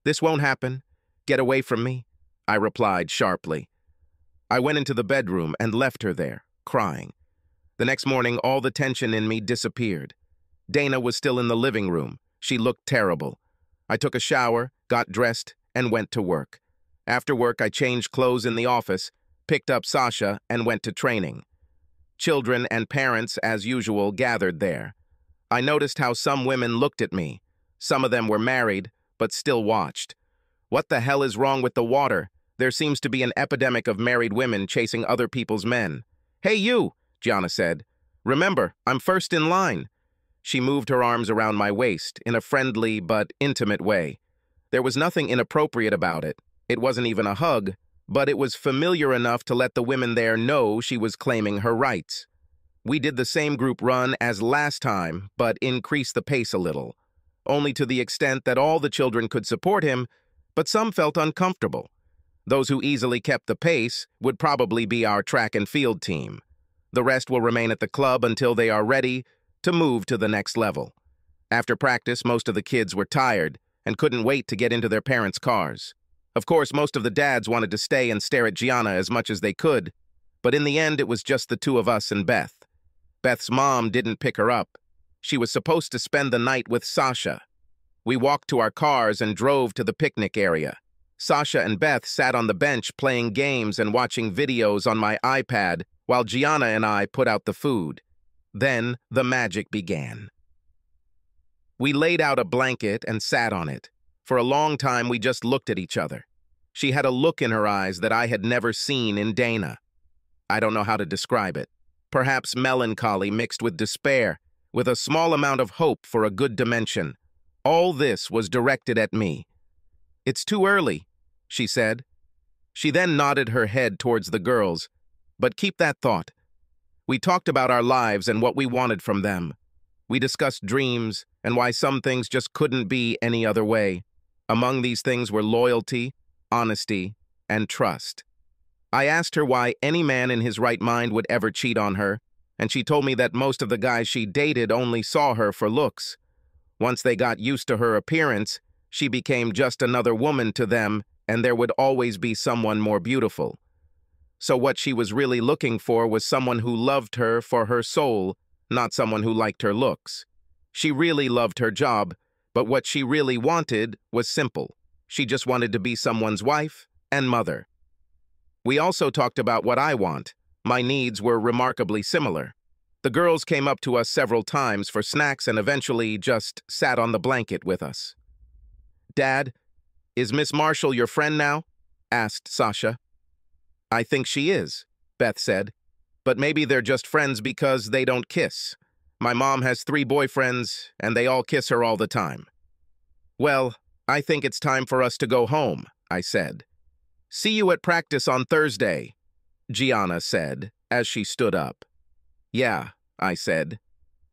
this won't happen. Get away from me," I replied sharply. I went into the bedroom and left her there, crying. The next morning, all the tension in me disappeared. Dana was still in the living room. She looked terrible. I took a shower, got dressed, and went to work. After work, I changed clothes in the office, picked up Sasha, and went to training. Children and parents, as usual, gathered there. I noticed how some women looked at me. Some of them were married, but still watched. What the hell is wrong with the water? There seems to be an epidemic of married women chasing other people's men. "Hey, you," Gianna said. "Remember, I'm first in line." She moved her arms around my waist in a friendly but intimate way. There was nothing inappropriate about it. It wasn't even a hug, but it was familiar enough to let the women there know she was claiming her rights. We did the same group run as last time, but increased the pace a little, only to the extent that all the children could support him, but some felt uncomfortable. Those who easily kept the pace would probably be our track and field team. The rest will remain at the club until they are ready to move to the next level. After practice, most of the kids were tired and couldn't wait to get into their parents' cars. Of course, most of the dads wanted to stay and stare at Gianna as much as they could, but in the end, it was just the two of us and Beth. Beth's mom didn't pick her up. She was supposed to spend the night with Sasha. We walked to our cars and drove to the picnic area. Sasha and Beth sat on the bench playing games and watching videos on my iPad while Gianna and I put out the food. Then the magic began. We laid out a blanket and sat on it. For a long time, we just looked at each other. She had a look in her eyes that I had never seen in Dana. I don't know how to describe it. Perhaps melancholy mixed with despair, with a small amount of hope for a good dimension. All this was directed at me. "It's too early," she said. She then nodded her head towards the girls. "But keep that thought." We talked about our lives and what we wanted from them. We discussed dreams and why some things just couldn't be any other way. Among these things were loyalty, honesty, and trust. I asked her why any man in his right mind would ever cheat on her, and she told me that most of the guys she dated only saw her for looks. Once they got used to her appearance, she became just another woman to them, and there would always be someone more beautiful. So what she was really looking for was someone who loved her for her soul, not someone who liked her looks. She really loved her job, but what she really wanted was simple. She just wanted to be someone's wife and mother. We also talked about what I want. My needs were remarkably similar. The girls came up to us several times for snacks and eventually just sat on the blanket with us. "Dad, is Miss Marshall your friend now?" asked Sasha. "I think she is," Beth said. "But maybe they're just friends because they don't kiss. My mom has 3 boyfriends, and they all kiss her all the time." "Well, I think it's time for us to go home," I said. "See you at practice on Thursday," Gianna said as she stood up. "Yeah," I said.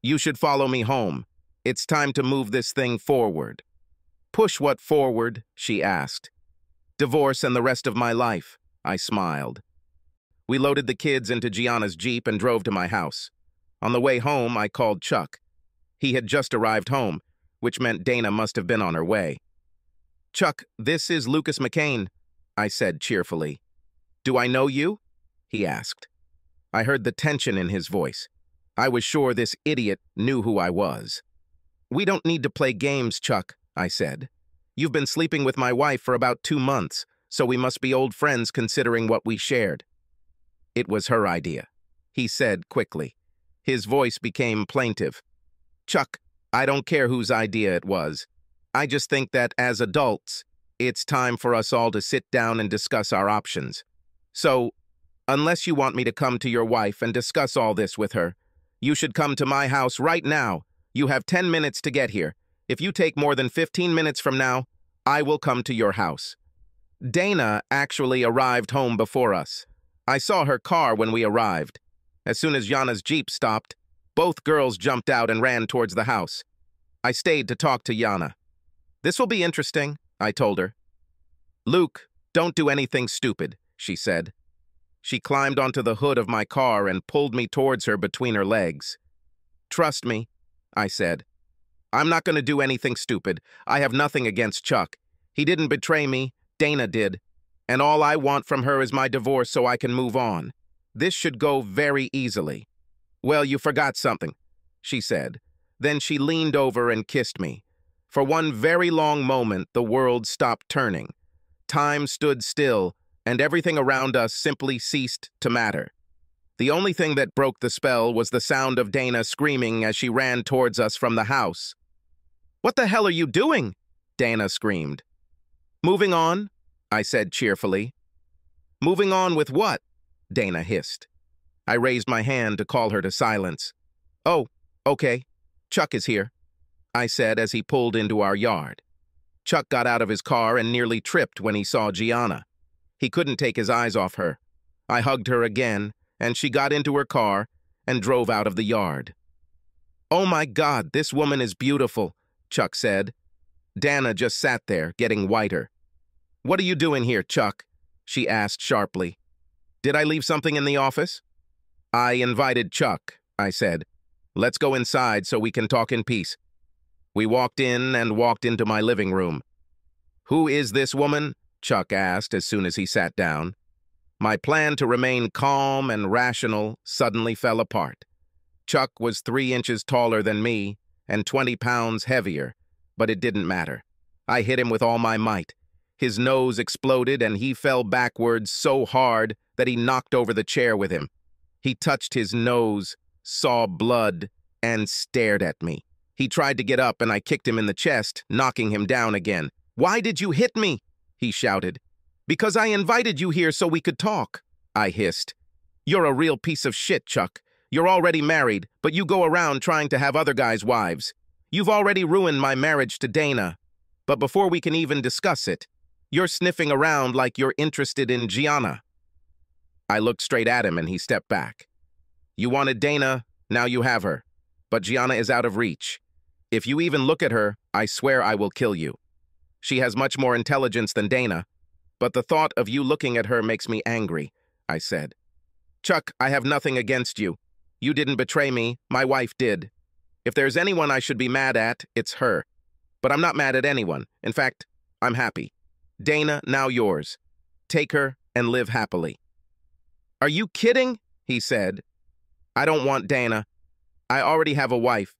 "You should follow me home. It's time to move this thing forward." "Push what forward?" she asked. Divorce and the rest of my life, I smiled. We loaded the kids into Gianna's Jeep and drove to my house. On the way home, I called Chuck. He had just arrived home, which meant Dana must have been on her way. "Chuck, this is Lucas McCain," I said cheerfully. "Do I know you?" he asked. I heard the tension in his voice. I was sure this idiot knew who I was. "We don't need to play games, Chuck," I said. "You've been sleeping with my wife for about 2 months, so we must be old friends considering what we shared." "It was her idea," he said quickly. His voice became plaintive. "Chuck, I don't care whose idea it was. I just think that as adults, it's time for us all to sit down and discuss our options. So, unless you want me to come to your wife and discuss all this with her, you should come to my house right now. You have 10 minutes to get here. If you take more than 15 minutes from now, I will come to your house." Dana actually arrived home before us. I saw her car when we arrived. As soon as Gianna's Jeep stopped, both girls jumped out and ran towards the house. I stayed to talk to Gianna. "This will be interesting," I told her. "Luke, don't do anything stupid," she said. She climbed onto the hood of my car and pulled me towards her between her legs. "Trust me," I said. "I'm not going to do anything stupid. I have nothing against Chuck. He didn't betray me, Dana did. And all I want from her is my divorce so I can move on. This should go very easily." "Well, you forgot something," she said. Then she leaned over and kissed me. For one very long moment, the world stopped turning. Time stood still, and everything around us simply ceased to matter. The only thing that broke the spell was the sound of Dana screaming as she ran towards us from the house. "What the hell are you doing?" Dana screamed. "Moving on," I said cheerfully. "Moving on with what?" Dana hissed. I raised my hand to call her to silence. "Oh, okay. Chuck is here," I said as he pulled into our yard. Chuck got out of his car and nearly tripped when he saw Gianna. He couldn't take his eyes off her. I hugged her again, and she got into her car and drove out of the yard. "Oh my God, this woman is beautiful," Chuck said. Dana just sat there, getting whiter. "What are you doing here, Chuck?" she asked sharply. "Did I leave something in the office?" "I invited Chuck," I said. "Let's go inside so we can talk in peace." We walked in and walked into my living room. "Who is this woman?" Chuck asked as soon as he sat down. My plan to remain calm and rational suddenly fell apart. Chuck was 3 inches taller than me and 20 pounds heavier, but it didn't matter. I hit him with all my might. His nose exploded and he fell backwards so hard that he knocked over the chair with him. He touched his nose, saw blood, and stared at me. He tried to get up and I kicked him in the chest, knocking him down again. "Why did you hit me?" he shouted. "Because I invited you here so we could talk," I hissed. "You're a real piece of shit, Chuck. You're already married, but you go around trying to have other guys' wives. You've already ruined my marriage to Dana. But before we can even discuss it, you're sniffing around like you're interested in Gianna." I looked straight at him and he stepped back. "You wanted Dana, now you have her. But Gianna is out of reach. If you even look at her, I swear I will kill you. She has much more intelligence than Dana, but the thought of you looking at her makes me angry," I said. "Chuck, I have nothing against you. You didn't betray me, my wife did. If there's anyone I should be mad at, it's her. But I'm not mad at anyone. In fact, I'm happy. Dana, now yours. Take her and live happily." "Are you kidding?" he said. "I don't want Dana. I already have a wife.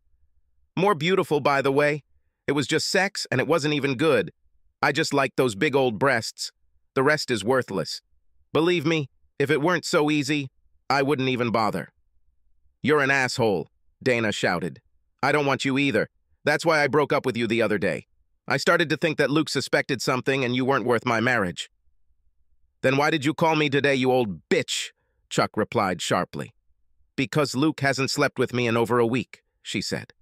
More beautiful, by the way. It was just sex, and it wasn't even good. I just like those big old breasts. The rest is worthless. Believe me, if it weren't so easy, I wouldn't even bother." "You're an asshole," Dana shouted. "I don't want you either. That's why I broke up with you the other day. I started to think that Luke suspected something and you weren't worth my marriage." "Then why did you call me today, you old bitch?" Chuck replied sharply. "Because Luke hasn't slept with me in over a week," she said.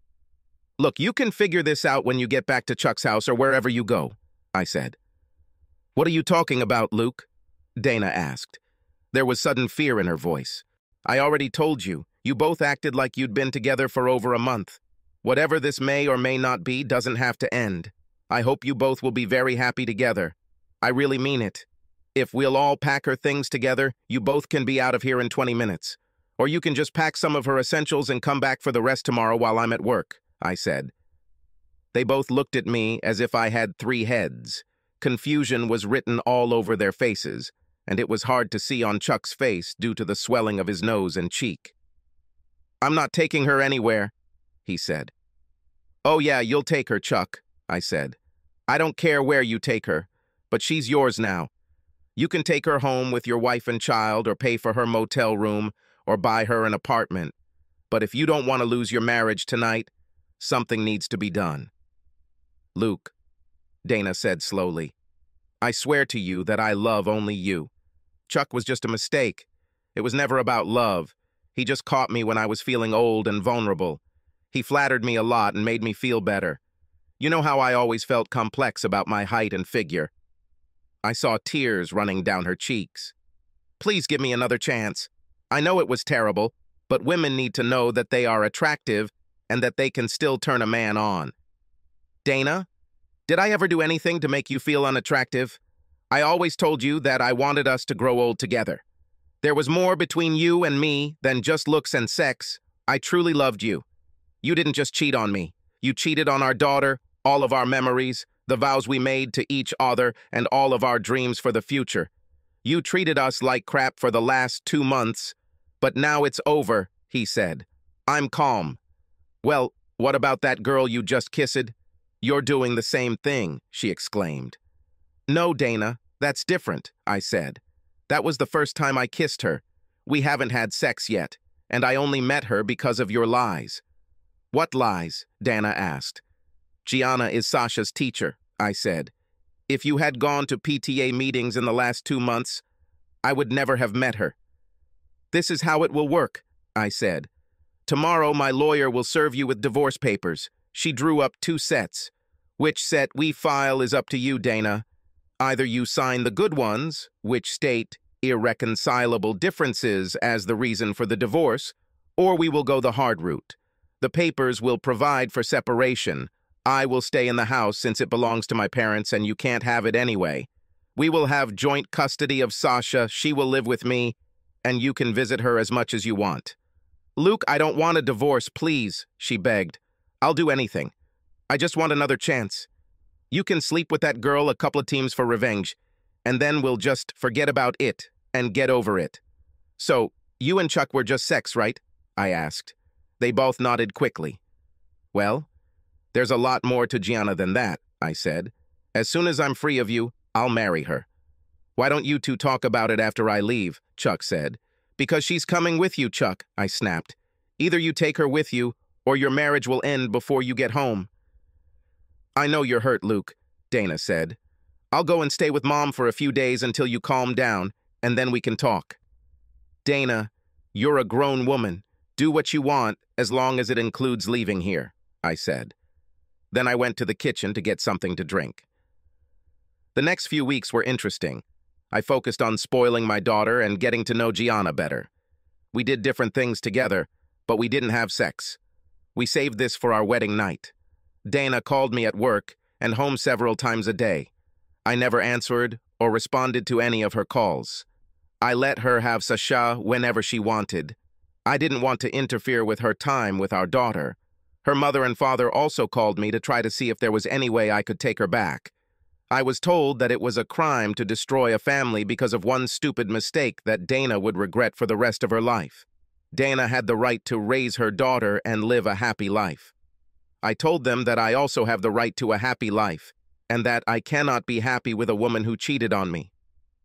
"Look, you can figure this out when you get back to Chuck's house or wherever you go," I said. "What are you talking about, Luke?" Dana asked. There was sudden fear in her voice. "I already told you. You both acted like you'd been together for over a month. Whatever this may or may not be doesn't have to end. I hope you both will be very happy together. I really mean it. If we'll all pack her things together, you both can be out of here in 20 minutes. Or you can just pack some of her essentials and come back for the rest tomorrow while I'm at work, I said. They both looked at me as if I had 3 heads. Confusion was written all over their faces, and it was hard to see on Chuck's face due to the swelling of his nose and cheek. I'm not taking her anywhere, he said. Oh yeah, you'll take her, Chuck, I said. I don't care where you take her, but she's yours now. You can take her home with your wife and child or pay for her motel room or buy her an apartment. But if you don't want to lose your marriage tonight, something needs to be done. Luke, Dana said slowly, I swear to you that I love only you. Chuck was just a mistake. It was never about love. He just caught me when I was feeling old and vulnerable. He flattered me a lot and made me feel better. You know how I always felt complex about my height and figure. I saw tears running down her cheeks. Please give me another chance. I know it was terrible, but women need to know that they are attractive and that they can still turn a man on. Dana, did I ever do anything to make you feel unattractive? I always told you that I wanted us to grow old together. There was more between you and me than just looks and sex. I truly loved you. You didn't just cheat on me. You cheated on our daughter, all of our memories, the vows we made to each other, and all of our dreams for the future. You treated us like crap for the last 2 months, but now it's over, he said. I'm calm. Well, what about that girl you just kissed? You're doing the same thing, she exclaimed. No, Dana, that's different, I said. That was the first time I kissed her. We haven't had sex yet, and I only met her because of your lies. What lies? Dana asked. Gianna is Sasha's teacher, I said. If you had gone to PTA meetings in the last 2 months, I would never have met her. This is how it will work, I said. Tomorrow my lawyer will serve you with divorce papers. She drew up 2 sets. Which set we file is up to you, Dana. Either you sign the good ones, which state irreconcilable differences as the reason for the divorce, or we will go the hard route. The papers will provide for separation. I will stay in the house since it belongs to my parents and you can't have it anyway. We will have joint custody of Sasha, she will live with me, and you can visit her as much as you want. Luke, I don't want a divorce, please, she begged. I'll do anything. I just want another chance. You can sleep with that girl a couple of times for revenge, and then we'll just forget about it and get over it. So, you and Chuck were just sex, right? I asked. They both nodded quickly. Well, there's a lot more to Gianna than that, I said. As soon as I'm free of you, I'll marry her. Why don't you 2 talk about it after I leave, Chuck said. Because she's coming with you, Chuck, I snapped. Either you take her with you, or your marriage will end before you get home. I know you're hurt, Luke, Dana said. I'll go and stay with Mom for a few days until you calm down, and then we can talk. Dana, you're a grown woman. Do what you want, as long as it includes leaving here, I said. Then I went to the kitchen to get something to drink. The next few weeks were interesting. I focused on spoiling my daughter and getting to know Gianna better. We did different things together, but we didn't have sex. We saved this for our wedding night. Dana called me at work and home several times a day. I never answered or responded to any of her calls. I let her have Sasha whenever she wanted. I didn't want to interfere with her time with our daughter. Her mother and father also called me to try to see if there was any way I could take her back. I was told that it was a crime to destroy a family because of one stupid mistake that Dana would regret for the rest of her life. Dana had the right to raise her daughter and live a happy life. I told them that I also have the right to a happy life, and that I cannot be happy with a woman who cheated on me,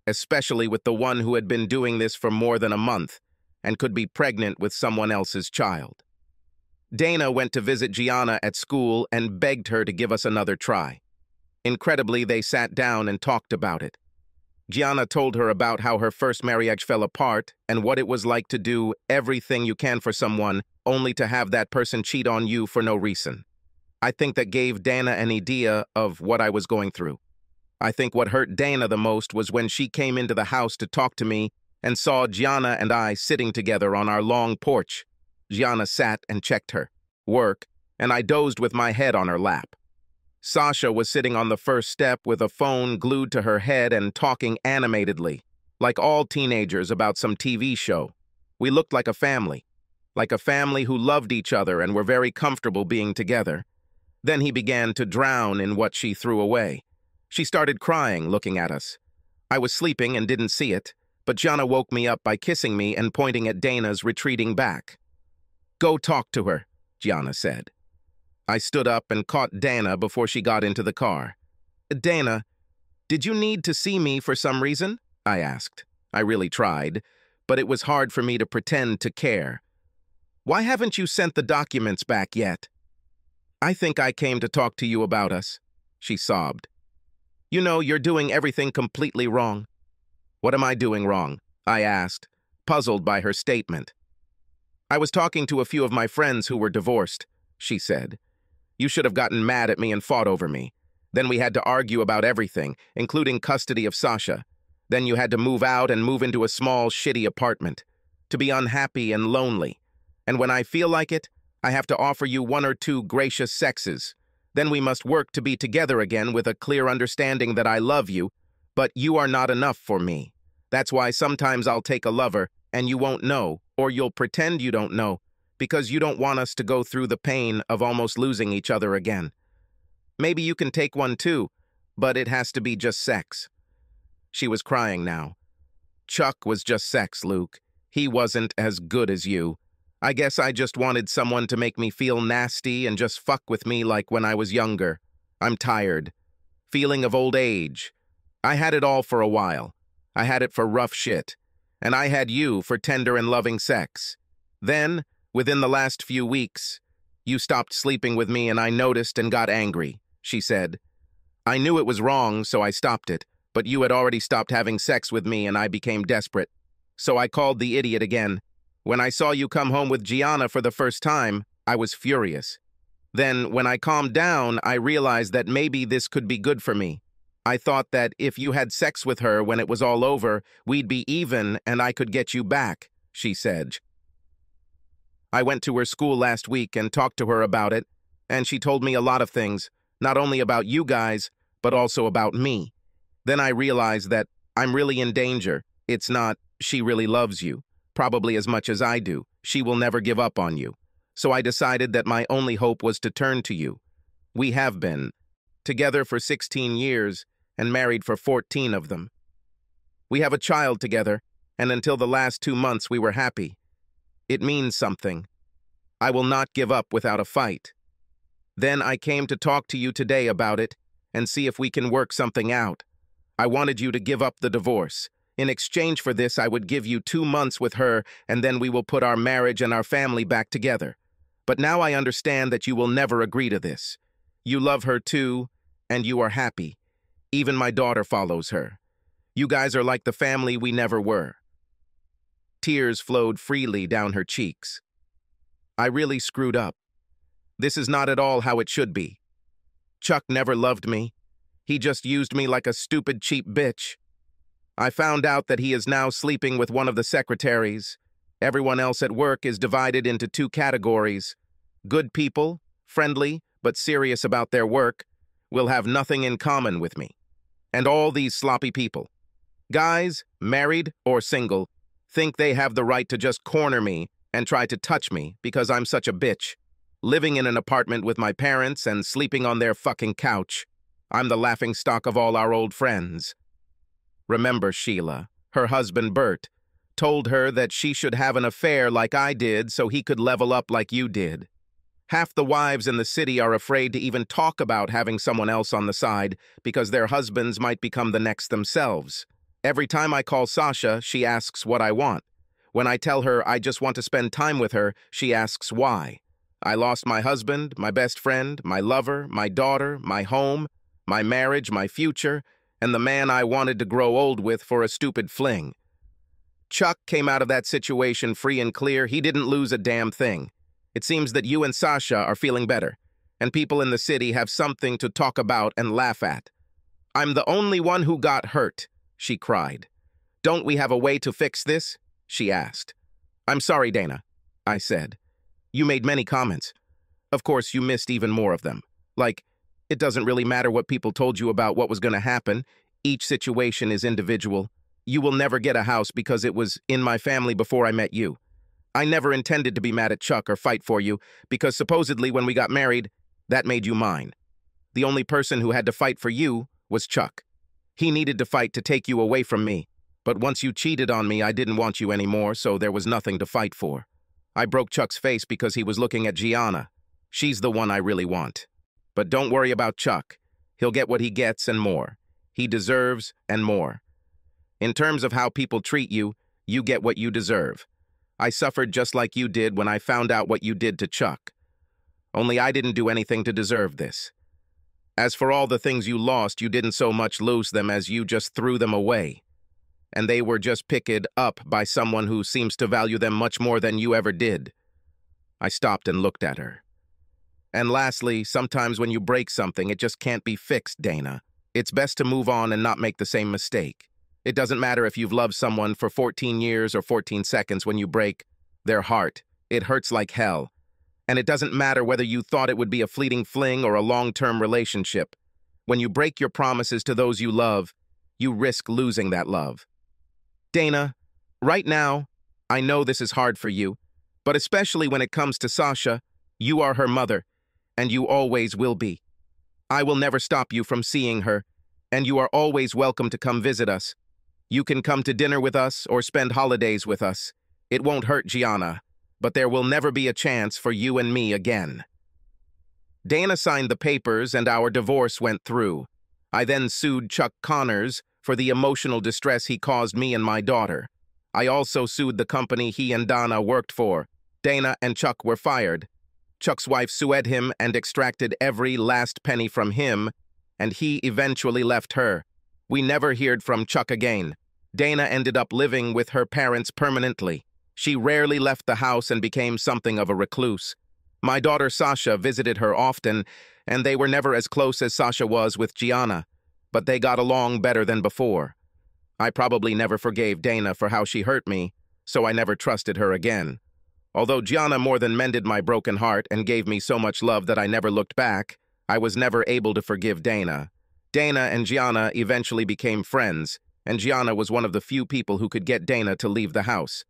especially with the one who had been doing this for more than a month and could be pregnant with someone else's child. Dana went to visit Gianna at school and begged her to give us another try. Incredibly, they sat down and talked about it. Gianna told her about how her first marriage fell apart and what it was like to do everything you can for someone only to have that person cheat on you for no reason. I think that gave Dana an idea of what I was going through. I think what hurt Dana the most was when she came into the house to talk to me and saw Gianna and I sitting together on our long porch. Gianna sat and checked her work, and I dozed with my head on her lap. Sasha was sitting on the first step with a phone glued to her head and talking animatedly, like all teenagers about some TV show. We looked like a family who loved each other and were very comfortable being together. Then he began to drown in what she threw away. She started crying, looking at us. I was sleeping and didn't see it, but Gianna woke me up by kissing me and pointing at Dana's retreating back. "Go talk to her," Gianna said. I stood up and caught Dana before she got into the car. "Dana, did you need to see me for some reason?" I asked. I really tried, but it was hard for me to pretend to care. "Why haven't you sent the documents back yet?" "I think I came to talk to you about us," she sobbed. "You know, you're doing everything completely wrong." "What am I doing wrong?" I asked, puzzled by her statement. "I was talking to a few of my friends who were divorced," she said. "You should have gotten mad at me and fought over me. Then we had to argue about everything, including custody of Sasha. Then you had to move out and move into a small, shitty apartment. To be unhappy and lonely. And when I feel like it, I have to offer you 1 or 2 gracious sexes. Then we must work to be together again with a clear understanding that I love you, but you are not enough for me. That's why sometimes I'll take a lover, and you won't know, or you'll pretend you don't know, because you don't want us to go through the pain of almost losing each other again. Maybe you can take one too, but it has to be just sex." She was crying now. "Chuck was just sex, Luke. He wasn't as good as you. I guess I just wanted someone to make me feel nasty and just fuck with me like when I was younger. I'm tired. Feeling of old age. I had it all for a while. I had it for rough shit. And I had you for tender and loving sex. Then, within the last few weeks, you stopped sleeping with me and I noticed and got angry," she said. "I knew it was wrong, so I stopped it, but you had already stopped having sex with me and I became desperate. So I called the idiot again. When I saw you come home with Gianna for the first time, I was furious. Then, when I calmed down, I realized that maybe this could be good for me. I thought that if you had sex with her when it was all over, we'd be even and I could get you back," she said. "I went to her school last week and talked to her about it, and she told me a lot of things, not only about you guys, but also about me. Then I realized that I'm really in danger. It's not, she really loves you. Probably as much as I do. She will never give up on you. So I decided that my only hope was to turn to you. We have been together for 16 years and married for 14 of them. We have a child together, and until the last 2 months we were happy. It means something. I will not give up without a fight. Then I came to talk to you today about it and see if we can work something out. I wanted you to give up the divorce. In exchange for this, I would give you 2 months with her, and then we will put our marriage and our family back together. But now I understand that you will never agree to this. You love her too, and you are happy. Even my daughter follows her. You guys are like the family we never were." Tears flowed freely down her cheeks. "I really screwed up. This is not at all how it should be. Chuck never loved me. He just used me like a stupid, cheap bitch. I found out that he is now sleeping with one of the secretaries. Everyone else at work is divided into 2 categories. Good people, friendly, but serious about their work, will have nothing in common with me. And all these sloppy people, guys, married or single, think they have the right to just corner me and try to touch me because I'm such a bitch. Living in an apartment with my parents and sleeping on their fucking couch. I'm the laughingstock of all our old friends. Remember Sheila, her husband Bert, told her that she should have an affair like I did so he could level up like you did. Half the wives in the city are afraid to even talk about having someone else on the side because their husbands might become the next themselves. Every time I call Sasha, she asks what I want. When I tell her I just want to spend time with her, she asks why. I lost my husband, my best friend, my lover, my daughter, my home, my marriage, my future, and the man I wanted to grow old with for a stupid fling. Chuck came out of that situation free and clear. He didn't lose a damn thing. It seems that you and Sasha are feeling better, and people in the city have something to talk about and laugh at. I'm the only one who got hurt, she cried. Don't we have a way to fix this? She asked. I'm sorry, Dana, I said. You made many comments. Of course, you missed even more of them. Like, It doesn't really matter what people told you about what was going to happen. Each situation is individual. You will never get a house because it was in my family before I met you. I never intended to be mad at Chuck or fight for you because supposedly when we got married, that made you mine. The only person who had to fight for you was Chuck. He needed to fight to take you away from me. But once you cheated on me, I didn't want you anymore, so there was nothing to fight for. I broke Chuck's face because he was looking at Gianna. She's the one I really want. But don't worry about Chuck. He'll get what he gets and more. He deserves and more. In terms of how people treat you, you get what you deserve. I suffered just like you did when I found out what you did to Chuck. Only I didn't do anything to deserve this. As for all the things you lost, you didn't so much lose them as you just threw them away. And they were just picked up by someone who seems to value them much more than you ever did. I stopped and looked at her. And lastly, sometimes when you break something, it just can't be fixed, Dana. It's best to move on and not make the same mistake. It doesn't matter if you've loved someone for 14 years or 14 seconds when you break their heart. It hurts like hell. And it doesn't matter whether you thought it would be a fleeting fling or a long-term relationship. When you break your promises to those you love, you risk losing that love. Dana, right now, I know this is hard for you, but especially when it comes to Sasha, you are her mother, and you always will be. I will never stop you from seeing her, and you are always welcome to come visit us. You can come to dinner with us or spend holidays with us. It won't hurt Gianna, but there will never be a chance for you and me again. Dana signed the papers and our divorce went through. I then sued Chuck Connors for the emotional distress he caused me and my daughter. I also sued the company he and Donna worked for. Dana and Chuck were fired. Chuck's wife sued him and extracted every last penny from him, and he eventually left her. We never heard from Chuck again. Dana ended up living with her parents permanently. She rarely left the house and became something of a recluse. My daughter Sasha visited her often, and they were never as close as Sasha was with Gianna, but they got along better than before. I probably never forgave Dana for how she hurt me, so I never trusted her again. Although Gianna more than mended my broken heart and gave me so much love that I never looked back, I was never able to forgive Dana. Dana and Gianna eventually became friends, and Gianna was one of the few people who could get Dana to leave the house.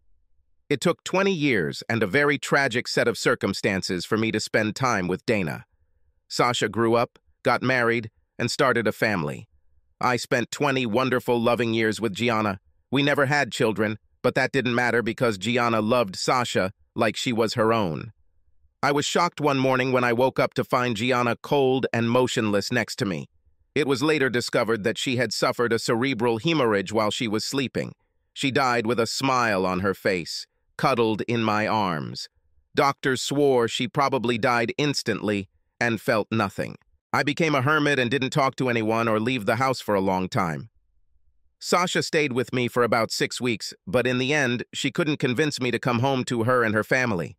It took 20 years and a very tragic set of circumstances for me to spend time with Dana. Sasha grew up, got married, and started a family. I spent 20 wonderful, loving years with Gianna. We never had children, but that didn't matter because Gianna loved Sasha like she was her own. I was shocked one morning when I woke up to find Gianna cold and motionless next to me. It was later discovered that she had suffered a cerebral hemorrhage while she was sleeping. She died with a smile on her face, cuddled in my arms. Doctors swore she probably died instantly and felt nothing. I became a hermit and didn't talk to anyone or leave the house for a long time. Sasha stayed with me for about 6 weeks, but in the end, she couldn't convince me to come home to her and her family.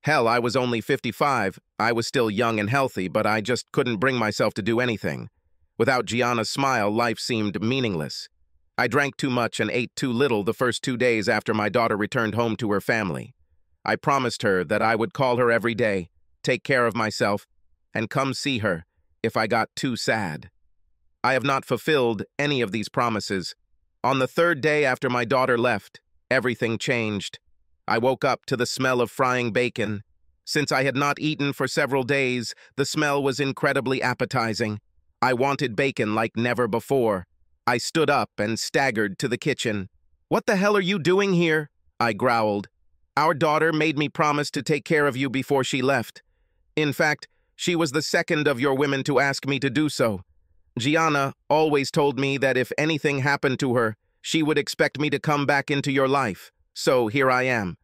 Hell, I was only 55. I was still young and healthy, but I just couldn't bring myself to do anything. Without Gianna's smile, life seemed meaningless. I drank too much and ate too little the first 2 days after my daughter returned home to her family. I promised her that I would call her every day, take care of myself, and come see her if I got too sad. I have not fulfilled any of these promises. On the 3rd day after my daughter left, everything changed. I woke up to the smell of frying bacon. Since I had not eaten for several days, the smell was incredibly appetizing. I wanted bacon like never before. I stood up and staggered to the kitchen. "What the hell are you doing here?" I growled. "Our daughter made me promise to take care of you before she left. In fact, she was the second of your women to ask me to do so. Gianna always told me that if anything happened to her, she would expect me to come back into your life. So here I am."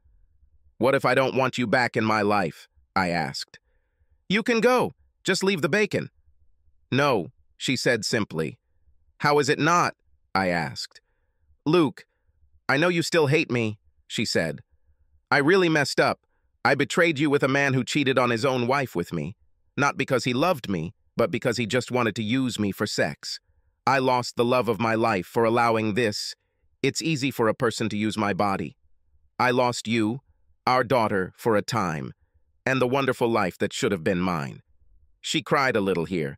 "What if I don't want you back in my life?" I asked. "You can go. Just leave the bacon." "No," she said simply. "How is it not?" I asked. "Luke, I know you still hate me," she said. "I really messed up. I betrayed you with a man who cheated on his own wife with me. Not because he loved me, but because he just wanted to use me for sex. I lost the love of my life for allowing this. It's easy for a person to use my body. I lost you, our daughter, for a time, and the wonderful life that should have been mine." She cried a little here.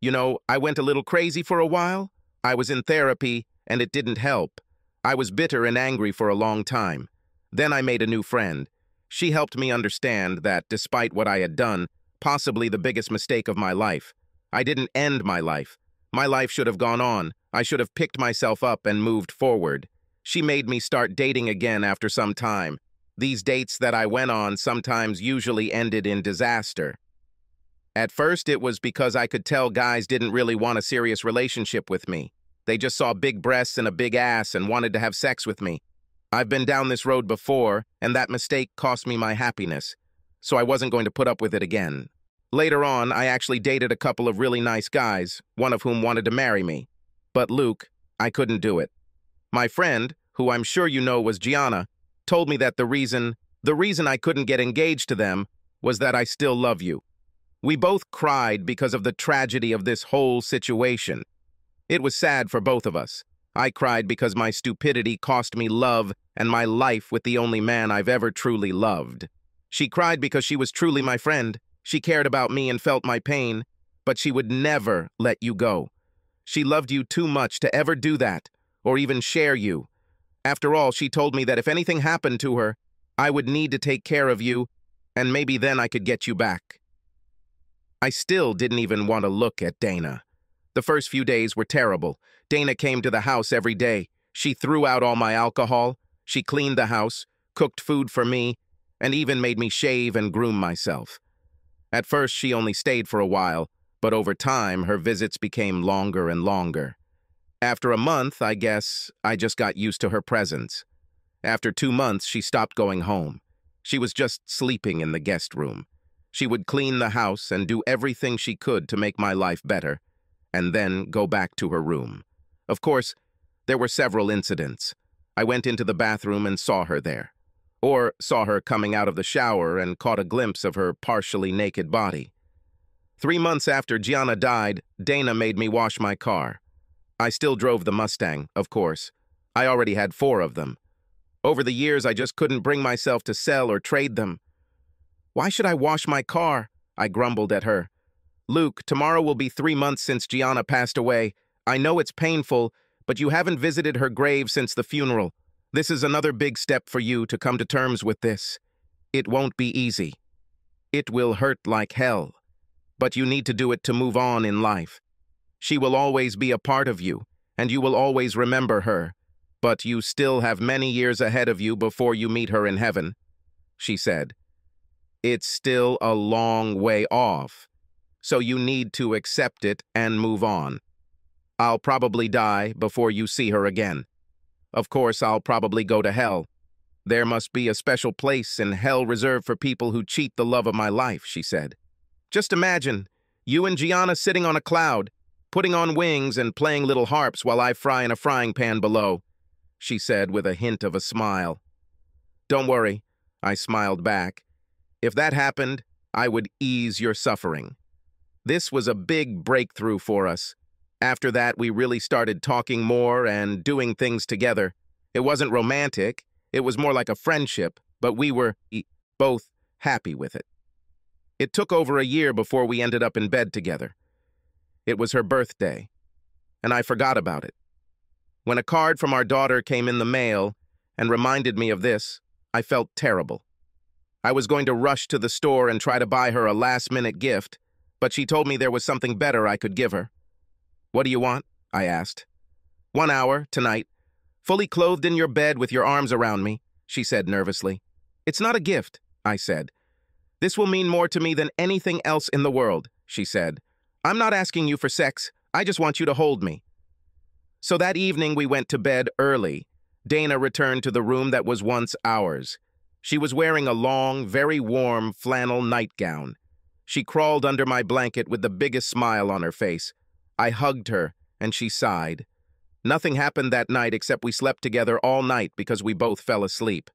I went a little crazy for a while. I was in therapy, and it didn't help. I was bitter and angry for a long time. Then I made a new friend. She helped me understand that, despite what I had done, possibly the biggest mistake of my life, I didn't end my life. My life should have gone on. I should have picked myself up and moved forward. She made me start dating again after some time. These dates that I went on sometimes usually ended in disaster. At first, it was because I could tell guys didn't really want a serious relationship with me. They just saw big breasts and a big ass and wanted to have sex with me. I've been down this road before, and that mistake cost me my happiness, so I wasn't going to put up with it again. Later on, I actually dated a couple of really nice guys, one of whom wanted to marry me. But Luke, I couldn't do it. My friend, who I'm sure you know was Gianna, told me that the reason I couldn't get engaged to them was that I still love you. We both cried because of the tragedy of this whole situation. It was sad for both of us. I cried because my stupidity cost me love and my life with the only man I've ever truly loved. She cried because she was truly my friend. She cared about me and felt my pain, but she would never let you go. She loved you too much to ever do that, or even share you. After all, she told me that if anything happened to her, I would need to take care of you, and maybe then I could get you back. I still didn't even want to look at Dana. The first few days were terrible. Dana came to the house every day. She threw out all my alcohol. She cleaned the house, cooked food for me, and even made me shave and groom myself. At first, she only stayed for a while, but over time, her visits became longer and longer. After a month, I guess, I just got used to her presence. After 2 months, she stopped going home. She was just sleeping in the guest room. She would clean the house and do everything she could to make my life better, and then go back to her room. Of course, there were several incidents. I went into the bathroom and saw her there, or saw her coming out of the shower and caught a glimpse of her partially naked body. 3 months after Gianna died, Dana made me wash my car. I still drove the Mustang, of course. I already had 4 of them. Over the years, I just couldn't bring myself to sell or trade them. "Why should I wash my car?" I grumbled at her. "Luke, tomorrow will be 3 months since Gianna passed away. I know it's painful, but you haven't visited her grave since the funeral. This is another big step for you to come to terms with this. It won't be easy. It will hurt like hell, but you need to do it to move on in life. She will always be a part of you, and you will always remember her, but you still have many years ahead of you before you meet her in heaven," she said. "It's still a long way off, so you need to accept it and move on. I'll probably die before you see her again. Of course, I'll probably go to hell. There must be a special place in hell reserved for people who cheat the love of my life," she said. "Just imagine, you and Gianna sitting on a cloud, putting on wings and playing little harps while I fry in a frying pan below," she said with a hint of a smile. "Don't worry," I smiled back. "If that happened, I would ease your suffering." This was a big breakthrough for us. After that, we really started talking more and doing things together. It wasn't romantic, it was more like a friendship, but we were both happy with it. It took over a year before we ended up in bed together. It was her birthday, and I forgot about it. When a card from our daughter came in the mail and reminded me of this, I felt terrible. I was going to rush to the store and try to buy her a last-minute gift, but she told me there was something better I could give her. "What do you want?" I asked. "1 hour, tonight, fully clothed in your bed with your arms around me," she said nervously. "It's not a gift," I said. "This will mean more to me than anything else in the world," she said. "I'm not asking you for sex, I just want you to hold me." So that evening we went to bed early. Dana returned to the room that was once ours. She was wearing a long, very warm flannel nightgown. She crawled under my blanket with the biggest smile on her face. I hugged her, and she sighed. Nothing happened that night except we slept together all night because we both fell asleep.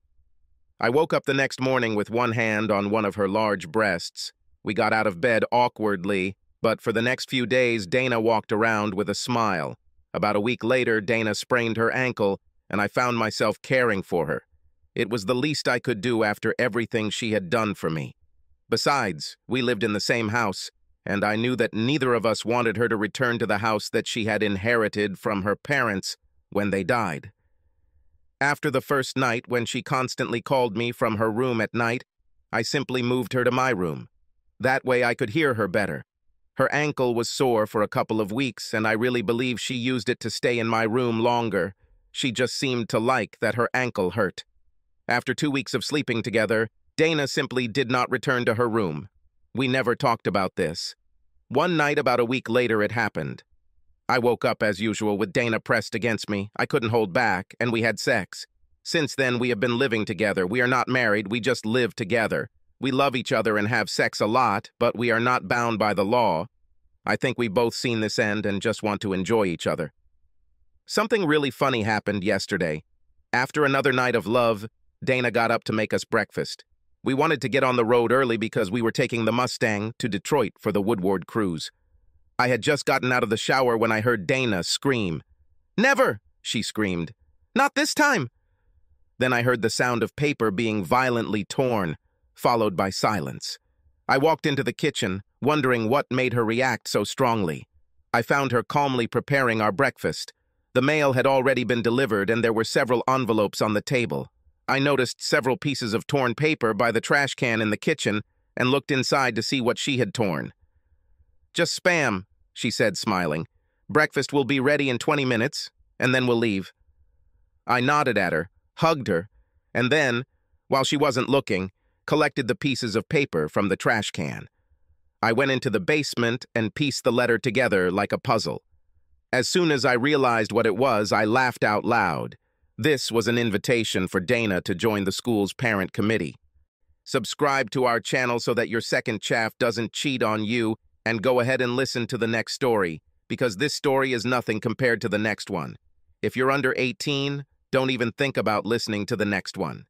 I woke up the next morning with one hand on one of her large breasts. We got out of bed awkwardly, but for the next few days, Dana walked around with a smile. About a week later, Dana sprained her ankle, and I found myself caring for her. It was the least I could do after everything she had done for me. Besides, we lived in the same house, and I knew that neither of us wanted her to return to the house that she had inherited from her parents when they died. After the first night, when she constantly called me from her room at night, I simply moved her to my room. That way I could hear her better. Her ankle was sore for a couple of weeks, and I really believe she used it to stay in my room longer. She just seemed to like that her ankle hurt. After 2 weeks of sleeping together, Dana simply did not return to her room. We never talked about this. One night, about a week later, it happened. I woke up as usual with Dana pressed against me. I couldn't hold back, and we had sex. Since then, we have been living together. We are not married, we just live together. We love each other and have sex a lot, but we are not bound by the law. I think we've both seen this end and just want to enjoy each other. Something really funny happened yesterday. After another night of love, Dana got up to make us breakfast. We wanted to get on the road early because we were taking the Mustang to Detroit for the Woodward cruise. I had just gotten out of the shower when I heard Dana scream. "Never!" she screamed. "Not this time!" Then I heard the sound of paper being violently torn, followed by silence. I walked into the kitchen, wondering what made her react so strongly. I found her calmly preparing our breakfast. The mail had already been delivered, and there were several envelopes on the table. I noticed several pieces of torn paper by the trash can in the kitchen and looked inside to see what she had torn. "Just spam," she said, smiling. "Breakfast will be ready in 20 minutes, and then we'll leave." I nodded at her, hugged her, and then, while she wasn't looking, collected the pieces of paper from the trash can. I went into the basement and pieced the letter together like a puzzle. As soon as I realized what it was, I laughed out loud. This was an invitation for Dana to join the school's parent committee. Subscribe to our channel so that your second chaff doesn't cheat on you, and go ahead and listen to the next story, because this story is nothing compared to the next one. If you're under 18, don't even think about listening to the next one.